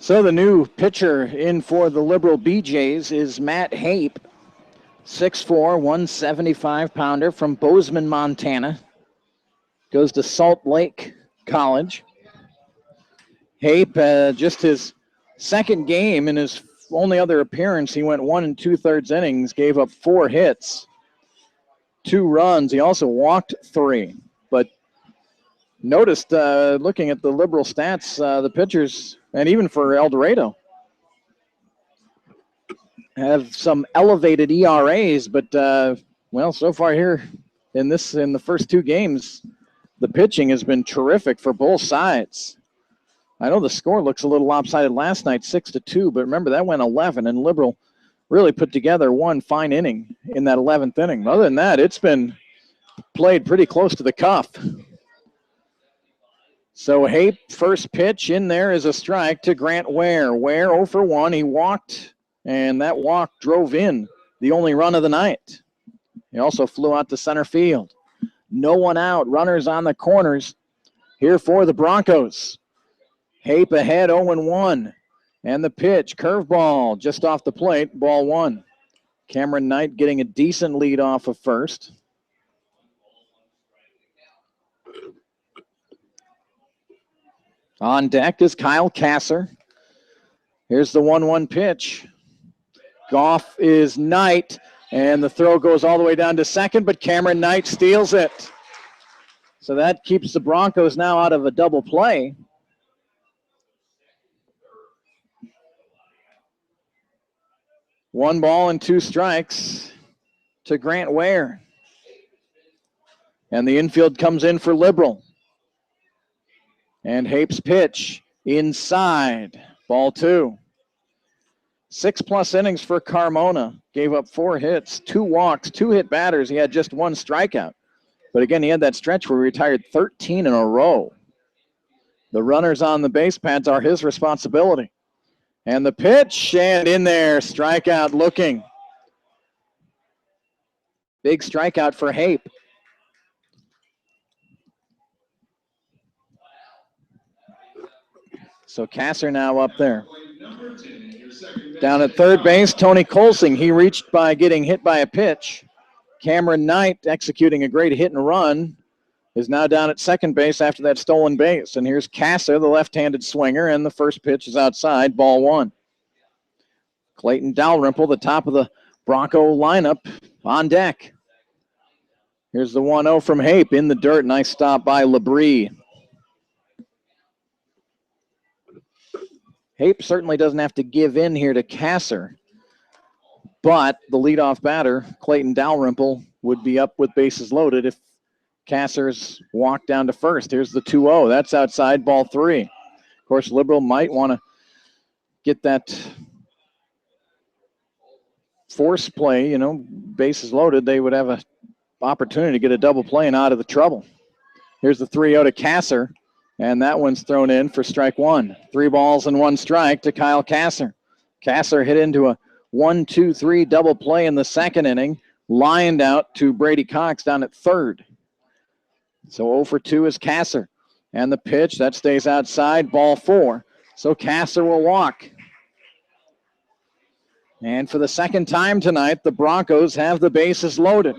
So the new pitcher in for the Liberal BJs is Matt Hape, 6'4", 175-pounder from Bozeman, Montana. Goes to Salt Lake College. Hape, just his second game in his only other appearance, he went 1 2/3 innings, gave up 4 hits, 2 runs. He also walked 3. But noticed, looking at the Liberal stats, the pitchers, and even for El Dorado, have some elevated ERAs. But, well, so far here in the first 2 games, the pitching has been terrific for both sides. I know the score looks a little lopsided last night, 6-2, but remember that went 11, and Liberal really put together one fine inning in that 11th inning. Other than that, it's been played pretty close to the cuff. So Hape, first pitch in there is a strike to Grant Ware. Ware 0 for 1. He walked, and that walk drove in the only run of the night. He also flew out to center field. No one out. Runners on the corners here for the Broncos. Hape ahead 0-1. And the pitch, curveball, just off the plate, ball 1. Cameron Knight getting a decent lead off of first. On deck is Kyle Kasser. Here's the 1-1 pitch. Goff is Knight, and the throw goes all the way down to second, but Cameron Knight steals it. So that keeps the Broncos now out of a double play. One ball and 2 strikes to Grant Ware. And the infield comes in for Liberal. And Hape's pitch inside, ball 2. 6+ innings for Carmona. Gave up 4 hits, 2 walks, 2 hit batters. He had just 1 strikeout. But again, he had that stretch where he retired 13 in a row. The runners on the base pads are his responsibility. And the pitch, and in there, strikeout looking. Big strikeout for Hape. So Kasser now up there. Down at third base, Tony Colsing. He reached by getting hit by a pitch. Cameron Knight, executing a great hit and run, is now down at second base after that stolen base. And here's Kasser, the left-handed swinger, and the first pitch is outside, ball 1. Clayton Dalrymple, the top of the Bronco lineup, on deck. Here's the 1-0 from Hape in the dirt. Nice stop by Labrie. Hape certainly doesn't have to give in here to Kasser, but the leadoff batter, Clayton Dalrymple, would be up with bases loaded if Kasser's walked down to first. Here's the 2-0. That's outside, ball 3. Of course, Liberal might want to get that force play, bases loaded. They would have an opportunity to get a double play and out of the trouble. Here's the 3-0 to Kasser, and that one's thrown in for strike 1. 3 balls and 1 strike to Kyle Kasser. Kasser hit into a 1-2-3 double play in the second inning, lined out to Brady Cox down at third. So 0 for 2 is Kasser. And the pitch, that stays outside, ball 4. So Kasser will walk. And for the second time tonight, the Broncos have the bases loaded.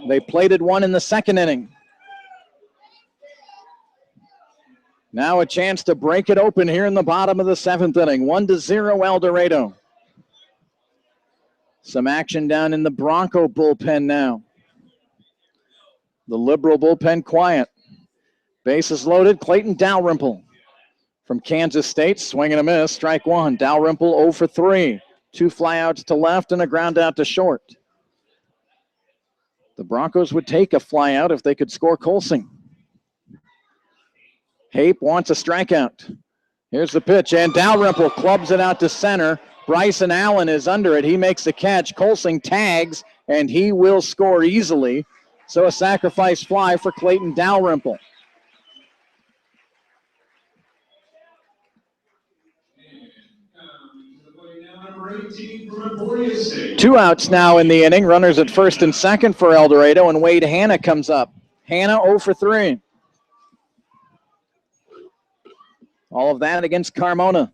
They plated one in the second inning. Now a chance to break it open here in the bottom of the 7th inning. 1-0 El Dorado. Some action down in the Bronco bullpen now. The Liberal bullpen quiet. Bases loaded, Clayton Dalrymple from Kansas State, swing and a miss, strike 1. Dalrymple 0 for 3. 2 flyouts to left and a ground out to short. The Broncos would take a flyout if they could score Colsing. Hape wants a strikeout. Here's the pitch, and Dalrymple clubs it out to center. Bryson Allen is under it. He makes the catch. Colsing tags, and he will score easily. So a sacrifice fly for Clayton Dalrymple. Two outs now in the inning. Runners at first and second for El Dorado, and Wade Hanna comes up. Hanna 0 for 3. All of that against Carmona.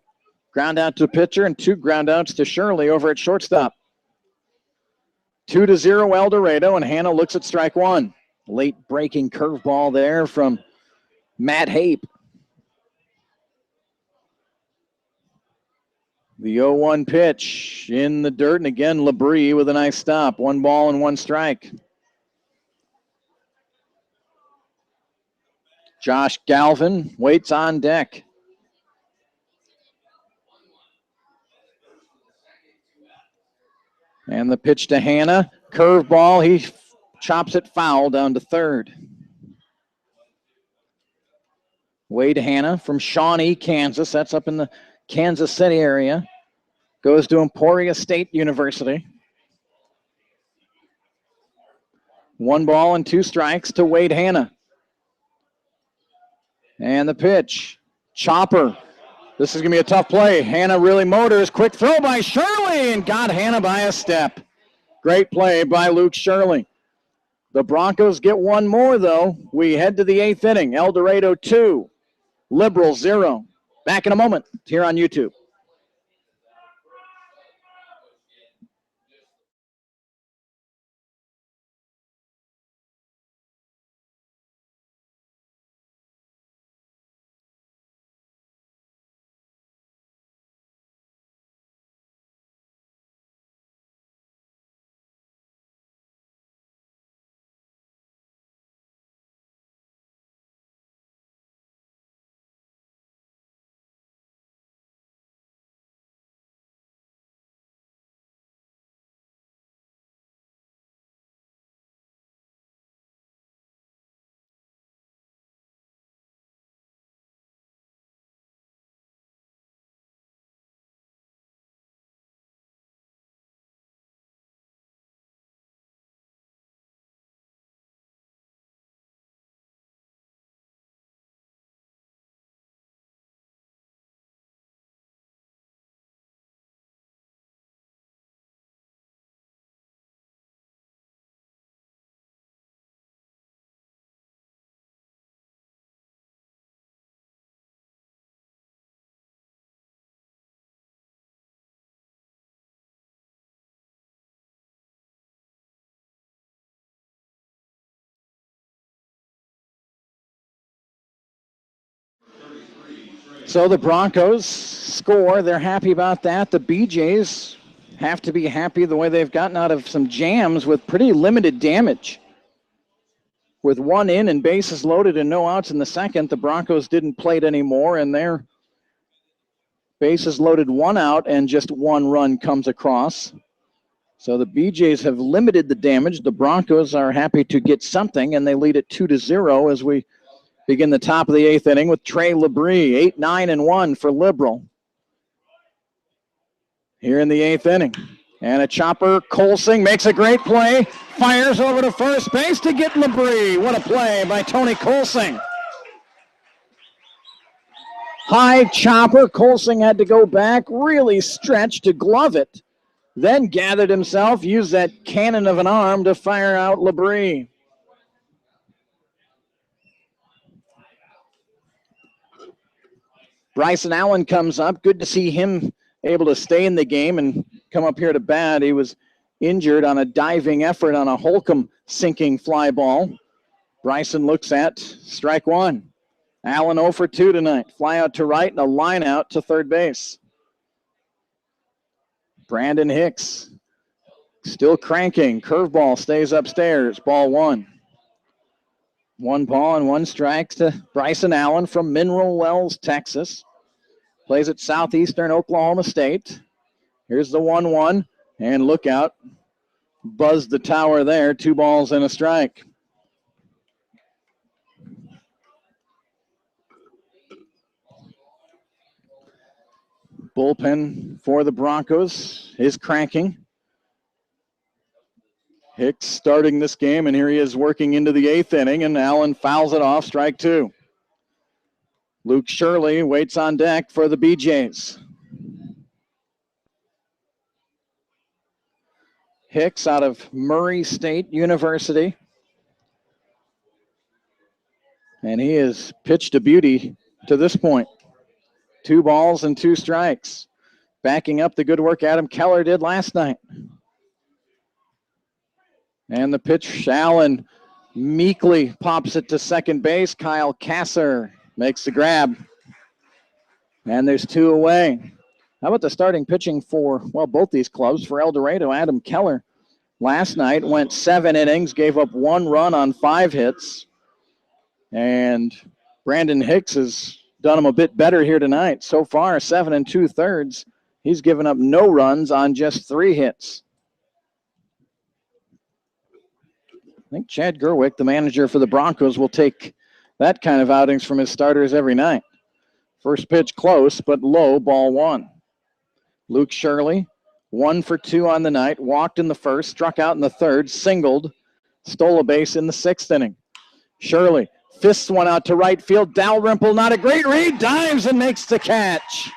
Ground out to pitcher and 2 ground outs to Shirley over at shortstop. 2-0 El Dorado, and Hanna looks at strike 1. Late breaking curveball there from Matt Hape. The 0-1 pitch in the dirt, and again Labrie with a nice stop. 1 ball and 1 strike. Josh Galvin waits on deck. And the pitch to Hanna. Curveball, he chops it foul down to third. Wade Hanna from Shawnee, Kansas. That's up in the Kansas City area. Goes to Emporia State University. 1 ball and 2 strikes to Wade Hanna. And the pitch. Chopper. This is going to be a tough play. Hanna really motors. Quick throw by Shirley, and got Hanna by a step. Great play by Luke Shirley. The Broncos get 1 more, though. We head to the 8th inning. El Dorado 2, Liberal 0. Back in a moment here on YouTube. So the Broncos score. They're happy about that. The BJs have to be happy the way they've gotten out of some jams with pretty limited damage. with one in and bases loaded and no outs in the second. The Broncos didn't plate anymore, and their bases loaded, one out, and just one run comes across. So the BJs have limited the damage. The Broncos are happy to get something, and they lead it 2-0 as we begin the top of the eighth inning with Trey Labrie, 8, 9, and 1 for Liberal. Here in the eighth inning. And a chopper, Colsing makes a great play, fires over to first base to get Labrie. What a play by Tony Colsing. High chopper, Colsing had to go back, really stretched to glove it, then gathered himself, used that cannon of an arm to fire out Labrie. Bryson Allen comes up. Good to see him able to stay in the game and come up here to bat. He was injured on a diving effort on a Holcomb sinking fly ball. Bryson looks at strike one. Allen 0 for 2 tonight. Fly out to right and a line out to third base. Brandon Hicks still cranking. Curveball stays upstairs. Ball one. 1 ball and 1 strike to Bryson Allen from Mineral Wells, Texas. Plays at Southeastern Oklahoma State. Here's the 1-1, and look out. Buzzed the tower there. 2 balls and a strike. Bullpen for the Broncos is cranking. Hicks starting this game, and here he is working into the eighth inning, and Allen fouls it off, strike 2. Luke Shirley waits on deck for the BJs. Hicks out of Murray State University. And he has pitched a beauty to this point. 2 balls and 2 strikes. Backing up the good work Adam Keller did last night. And the pitch, Allen meekly pops it to second base. Kyle Kasser makes the grab. And there's 2 away. How about the starting pitching for, well, both these clubs? For El Dorado, Adam Keller last night went 7 innings, gave up 1 run on 5 hits. And Brandon Hicks has done him a bit better here tonight. So far, 7 2/3. He's given up no runs on just 3 hits. I think Chad Gerwick, the manager for the Broncos, will take that kind of outings from his starters every night. First pitch close, but low, ball 1. Luke Shirley, 1 for 2 on the night, walked in the first, struck out in the third, singled, stole a base in the 6th inning. Shirley fists one out to right field. Dalrymple, not a great read, dives and makes the catch.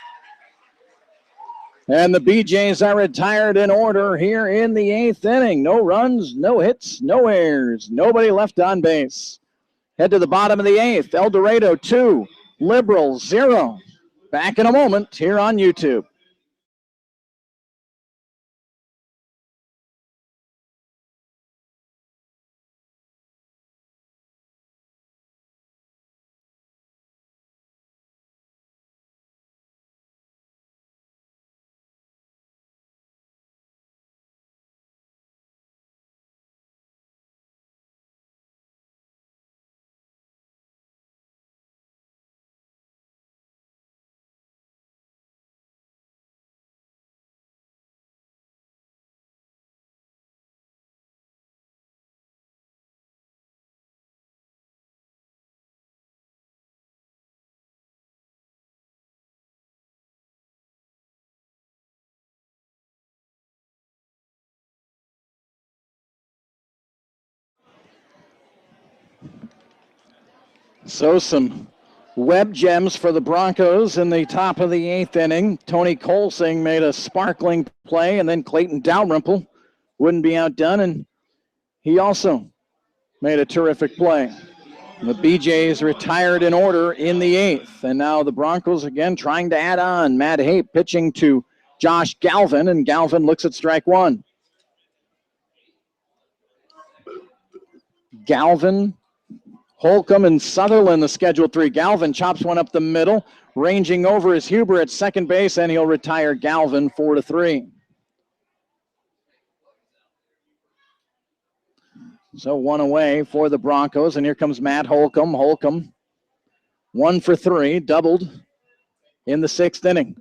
And the BJs are retired in order here in the 8th inning. No runs, no hits, no errors, nobody left on base. Head to the bottom of the 8th. El Dorado 2, Liberal 0. Back in a moment here on YouTube. So some web gems for the Broncos in the top of the 8th inning. Tony Colsing made a sparkling play, and then Clayton Dalrymple wouldn't be outdone, and he also made a terrific play. The BJs retired in order in the 8th, and now the Broncos again trying to add on. Matt Hape pitching to Josh Galvin, and Galvin looks at strike 1. Galvin, Holcomb, and Sutherland, the scheduled 3. Galvin chops one up the middle. Ranging over is Huber at second base, and he'll retire Galvin 4-3. So one away for the Broncos, and here comes Matt Holcomb. Holcomb, 1 for 3, doubled in the 6th inning.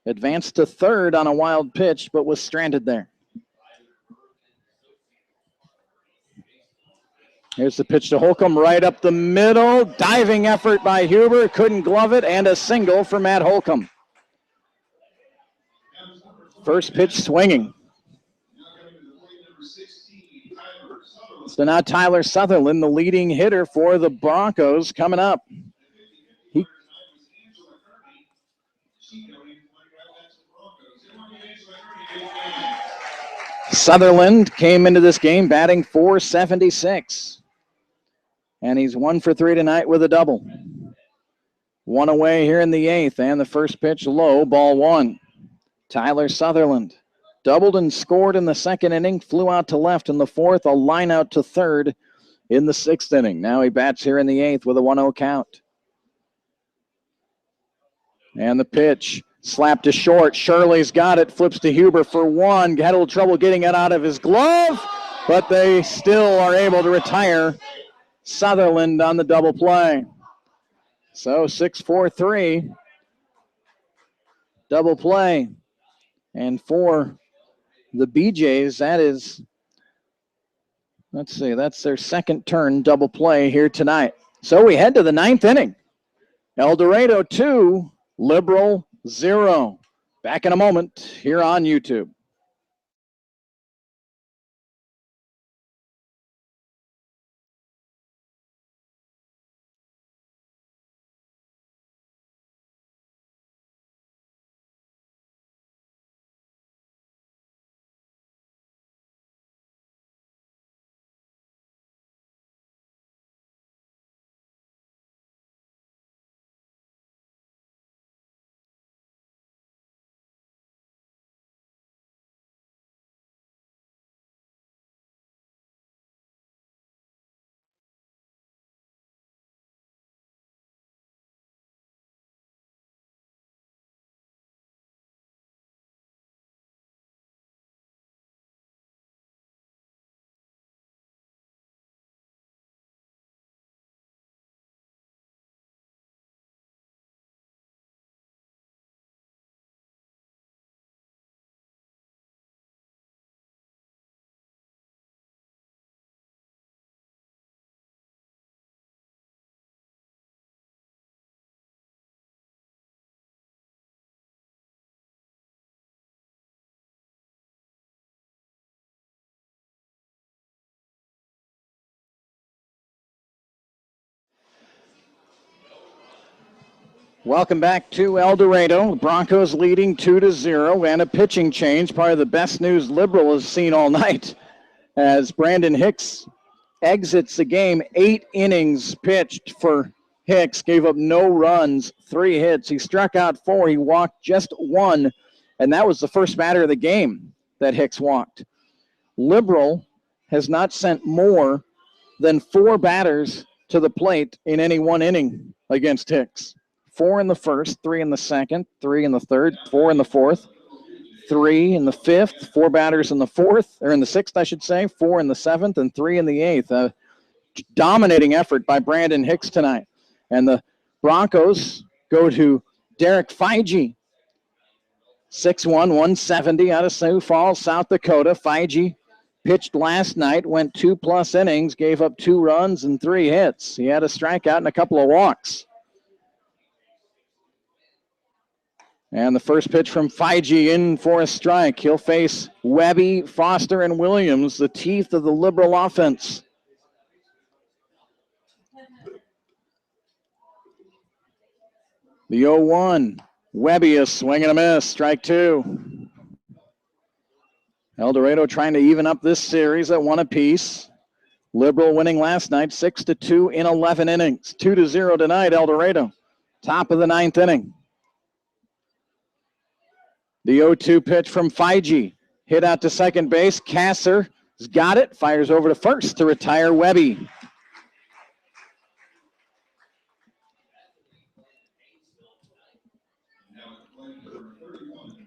Advanced to third on a wild pitch, but was stranded there. Here's the pitch to Holcomb, right up the middle. Diving effort by Huber, couldn't glove it, and a single for Matt Holcomb. First pitch swinging. So now Tyler Sutherland, the leading hitter for the Broncos, coming up. Sutherland came into this game batting .476. And he's 1 for 3 tonight with a double. One away here in the 8th, and the first pitch low, ball 1. Tyler Sutherland doubled and scored in the 2nd inning, flew out to left in the 4th, a line out to third in the 6th inning. Now he bats here in the 8th with a 1-0 count. And the pitch, slapped to short. Shirley's got it, flips to Huber for 1. Had a little trouble getting it out of his glove, but they still are able to retire Sutherland on the double play. So 6-4-3, double play. And for the BJs, that is, let's see, that's their second turn double play here tonight. So we head to the 9th inning. El Dorado 2, Liberal 0. Back in a moment here on YouTube. Welcome back to El Dorado. Broncos leading 2-0, and a pitching change. Probably the best news Liberal has seen all night, as Brandon Hicks exits the game. 8 innings pitched for Hicks, gave up no runs, 3 hits. He struck out 4. He walked just 1, and that was the first batter of the game that Hicks walked. Liberal has not sent more than 4 batters to the plate in any one inning against Hicks. 4 in the first, 3 in the second, 3 in the third, 4 in the fourth, 3 in the fifth, 4 batters in the fourth, or in the sixth, I should say, 4 in the seventh, and 3 in the eighth. A dominating effort by Brandon Hicks tonight. And the Broncos go to Derek Feige, 6'1", 170 out of Sioux Falls, South Dakota. Feige pitched last night, went 2+ innings, gave up 2 runs and 3 hits. He had a strikeout and a couple of walks. And the first pitch from Feige in for a strike. He'll face Webby, Foster, and Williams, the teeth of the Liberal offense. The 0-1. Webby is swinging a miss. Strike 2. El Dorado trying to even up this series at 1 apiece. Liberal winning last night 6-2 in 11 innings. 2-0 tonight, El Dorado. Top of the 9th inning. The 0-2 pitch from Feige. Hit out to second base. Kasser's got it. Fires over to first to retire Webby.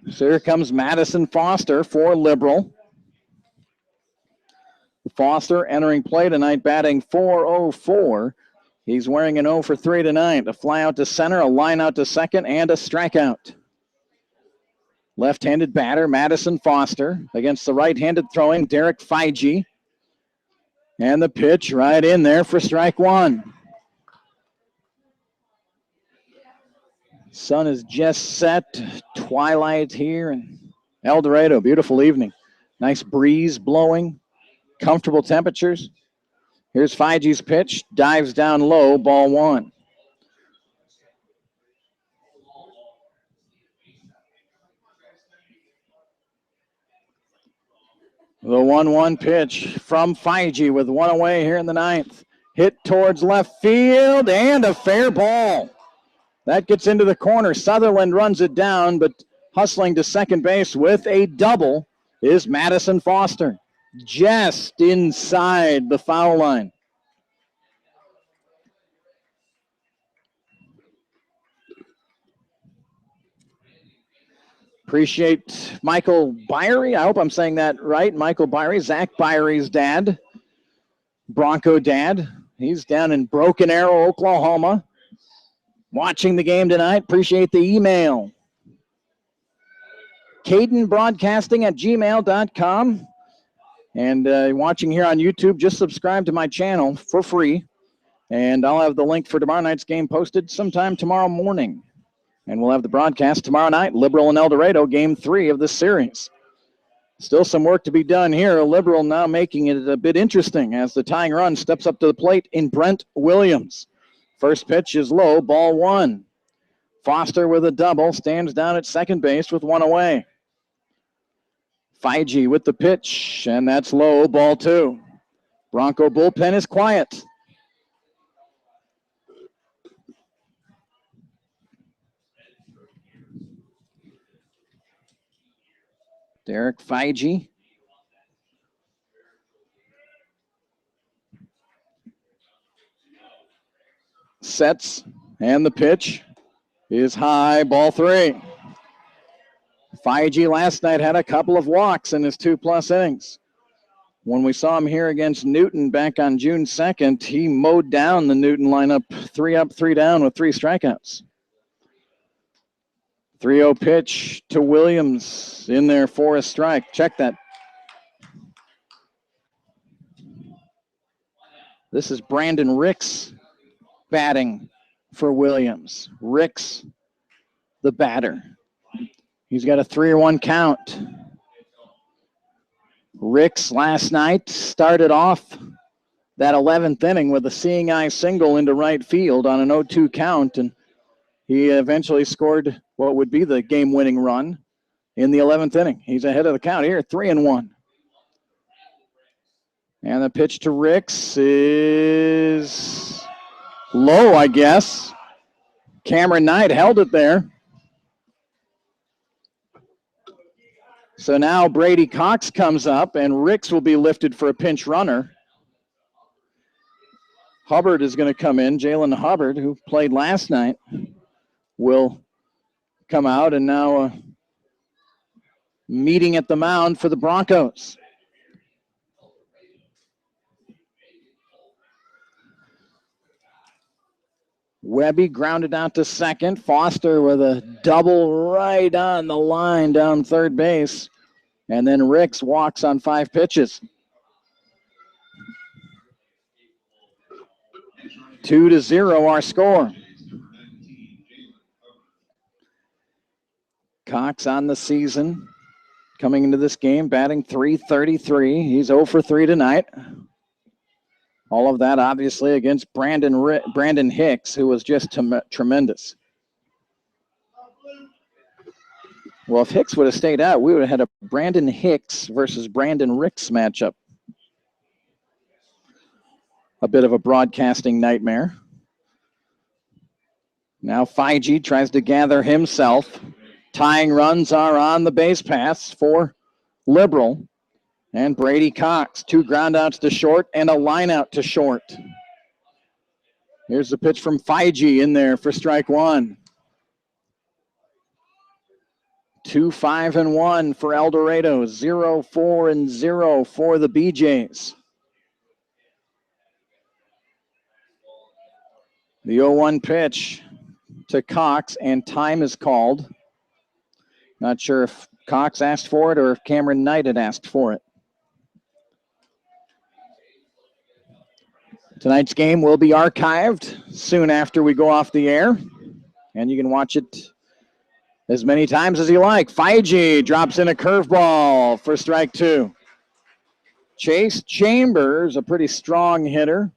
So here comes Madison Foster for Liberal. Foster entering play tonight, batting .404. He's wearing an 0 for 3 tonight. A fly out to center, a line out to second, and a strikeout. Left-handed batter, Madison Foster, against the right-handed throwing Derek Feige. And the pitch right in there for strike one. Sun is just set. Twilight here in El Dorado. Beautiful evening. Nice breeze blowing. Comfortable temperatures. Here's Feige's pitch. Dives down low. Ball one. The 1-1 pitch from Feige with one away here in the ninth. Hit towards left field and a fair ball. That gets into the corner. Sutherland runs it down, but hustling to second base with a double is Madison Foster. Just inside the foul line. Appreciate Michael Byrie. I hope I'm saying that right. Michael Byrie, Zach Byrie's dad, Bronco dad. He's down in Broken Arrow, Oklahoma, watching the game tonight. Appreciate the email. CadenBroadcasting@gmail.com. And watching here on YouTube, just subscribe to my channel for free. And I'll have the link for tomorrow night's game posted sometime tomorrow morning. And we'll have the broadcast tomorrow night, Liberal and El Dorado, game 3 of this series. Still some work to be done here. Liberal now making it a bit interesting as the tying run steps up to the plate in Brent Williams. First pitch is low, ball one. Foster with a double, stands down at second base with one away. Feige with the pitch, and that's low, ball two. Bronco bullpen is quiet. Derek Feige. Sets, and the pitch is high, ball three. Feige last night had a couple of walks in his 2+ innings. When we saw him here against Newton back on June 2nd, he mowed down the Newton lineup 3 up, 3 down with 3 strikeouts. 3-0 pitch to Williams in there for a strike. Check that. This is Brandon Ricks batting for Williams. Ricks, the batter. He's got a 3-1 count. Ricks last night started off that 11th inning with a seeing eye single into right field on an 0-2 count, and he eventually scored what would be the game-winning run in the 11th inning. He's ahead of the count here, 3-1. And the pitch to Ricks is low, I guess. Cameron Knight held it there. So now Brady Cox comes up, and Ricks will be lifted for a pinch runner. Hubbard is going to come in. Jalen Hubbard, who played last night, will come out, and now meeting at the mound for the Broncos. Webby grounded out to second. Foster with a double right on the line down third base. And then Ricks walks on 5 pitches. 2-0 our score. Cox on the season, coming into this game, batting .333. He's 0 for 3 tonight. All of that, obviously, against Brandon Hicks, who was just tremendous. Well, if Hicks would have stayed out, we would have had a Brandon Hicks versus Brandon Ricks matchup. A bit of a broadcasting nightmare. Now Feige tries to gather himself. Tying runs are on the base paths for Liberal. And Brady Cox, 2 groundouts to short and a line out to short. Here's the pitch from Feige in there for strike one. 2-5-1 for El Dorado, 0-4-0 for the BJs. The 0-1 pitch to Cox, and time is called. Not sure if Cox asked for it or if Cameron Knight had asked for it. Tonight's game will be archived soon after we go off the air, and you can watch it as many times as you like. Feige drops in a curveball for strike 2. Chase Chambers, a pretty strong hitter,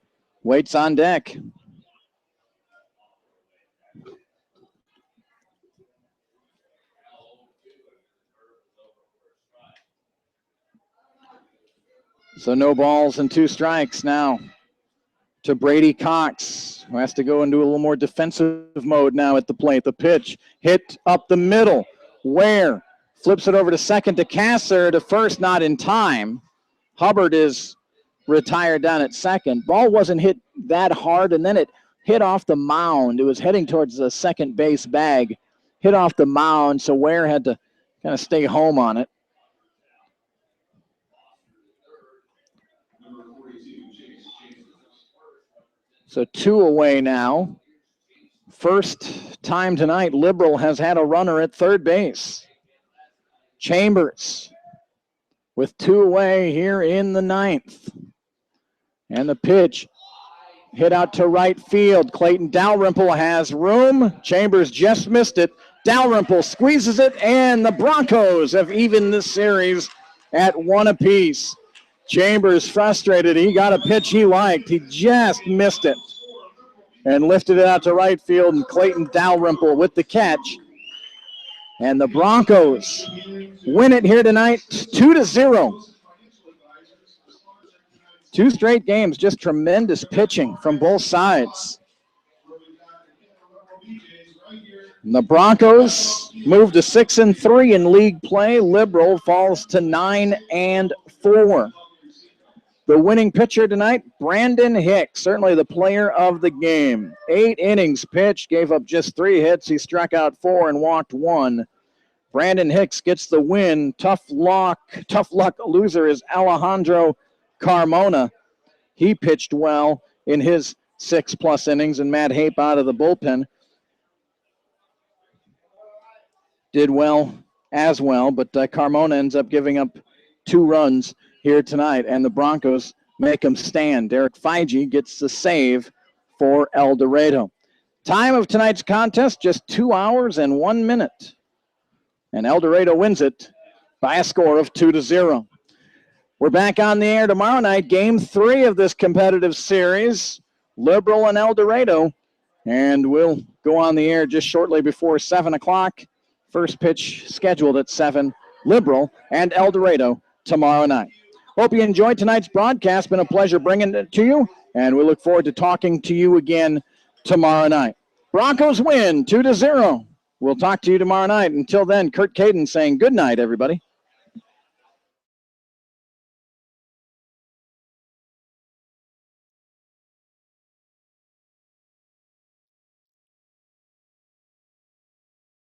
waits on deck. So no balls and 2 strikes now to Brady Cox, who has to go into a little more defensive mode now at the plate. The pitch hit up the middle. Ware flips it over to second to Kasser, to first, not in time. Hubbard is retired down at second. Ball wasn't hit that hard, and then it hit off the mound. It was heading towards the second base bag, hit off the mound, so Ware had to kind of stay home on it. So 2 away now. First time tonight, Liberal has had a runner at third base. Chambers with 2 away here in the 9th. And the pitch hit out to right field. Clayton Dalrymple has room. Chambers just missed it. Dalrymple squeezes it, and the Broncos have evened this series at 1 apiece. Chambers frustrated. He got a pitch he liked. He just missed it and lifted it out to right field, and Clayton Dalrymple with the catch. And the Broncos win it here tonight, 2-0. 2 straight games, just tremendous pitching from both sides. And the Broncos move to 6-3 in league play. Liberal falls to 9-4. The winning pitcher tonight, Brandon Hicks, certainly the player of the game. 8 innings pitched, gave up just 3 hits. He struck out 4 and walked 1. Brandon Hicks gets the win. Tough luck loser is Alejandro Carmona. He pitched well in his 6+ innings, and Matt Hape out of the bullpen did well as well, but Carmona ends up giving up 2 runs here tonight, and the Broncos make them stand. Derek Feige gets the save for El Dorado. Time of tonight's contest, just 2 hours and 1 minute. And El Dorado wins it by a score of 2-0. We're back on the air tomorrow night, game 3 of this competitive series, Liberal and El Dorado. And we'll go on the air just shortly before 7 o'clock. First pitch scheduled at 7, Liberal and El Dorado tomorrow night. Hope you enjoyed tonight's broadcast. Been a pleasure bringing it to you, and we look forward to talking to you again tomorrow night. Broncos win 2-0. We'll talk to you tomorrow night. Until then, Kurt Caden saying good night, everybody.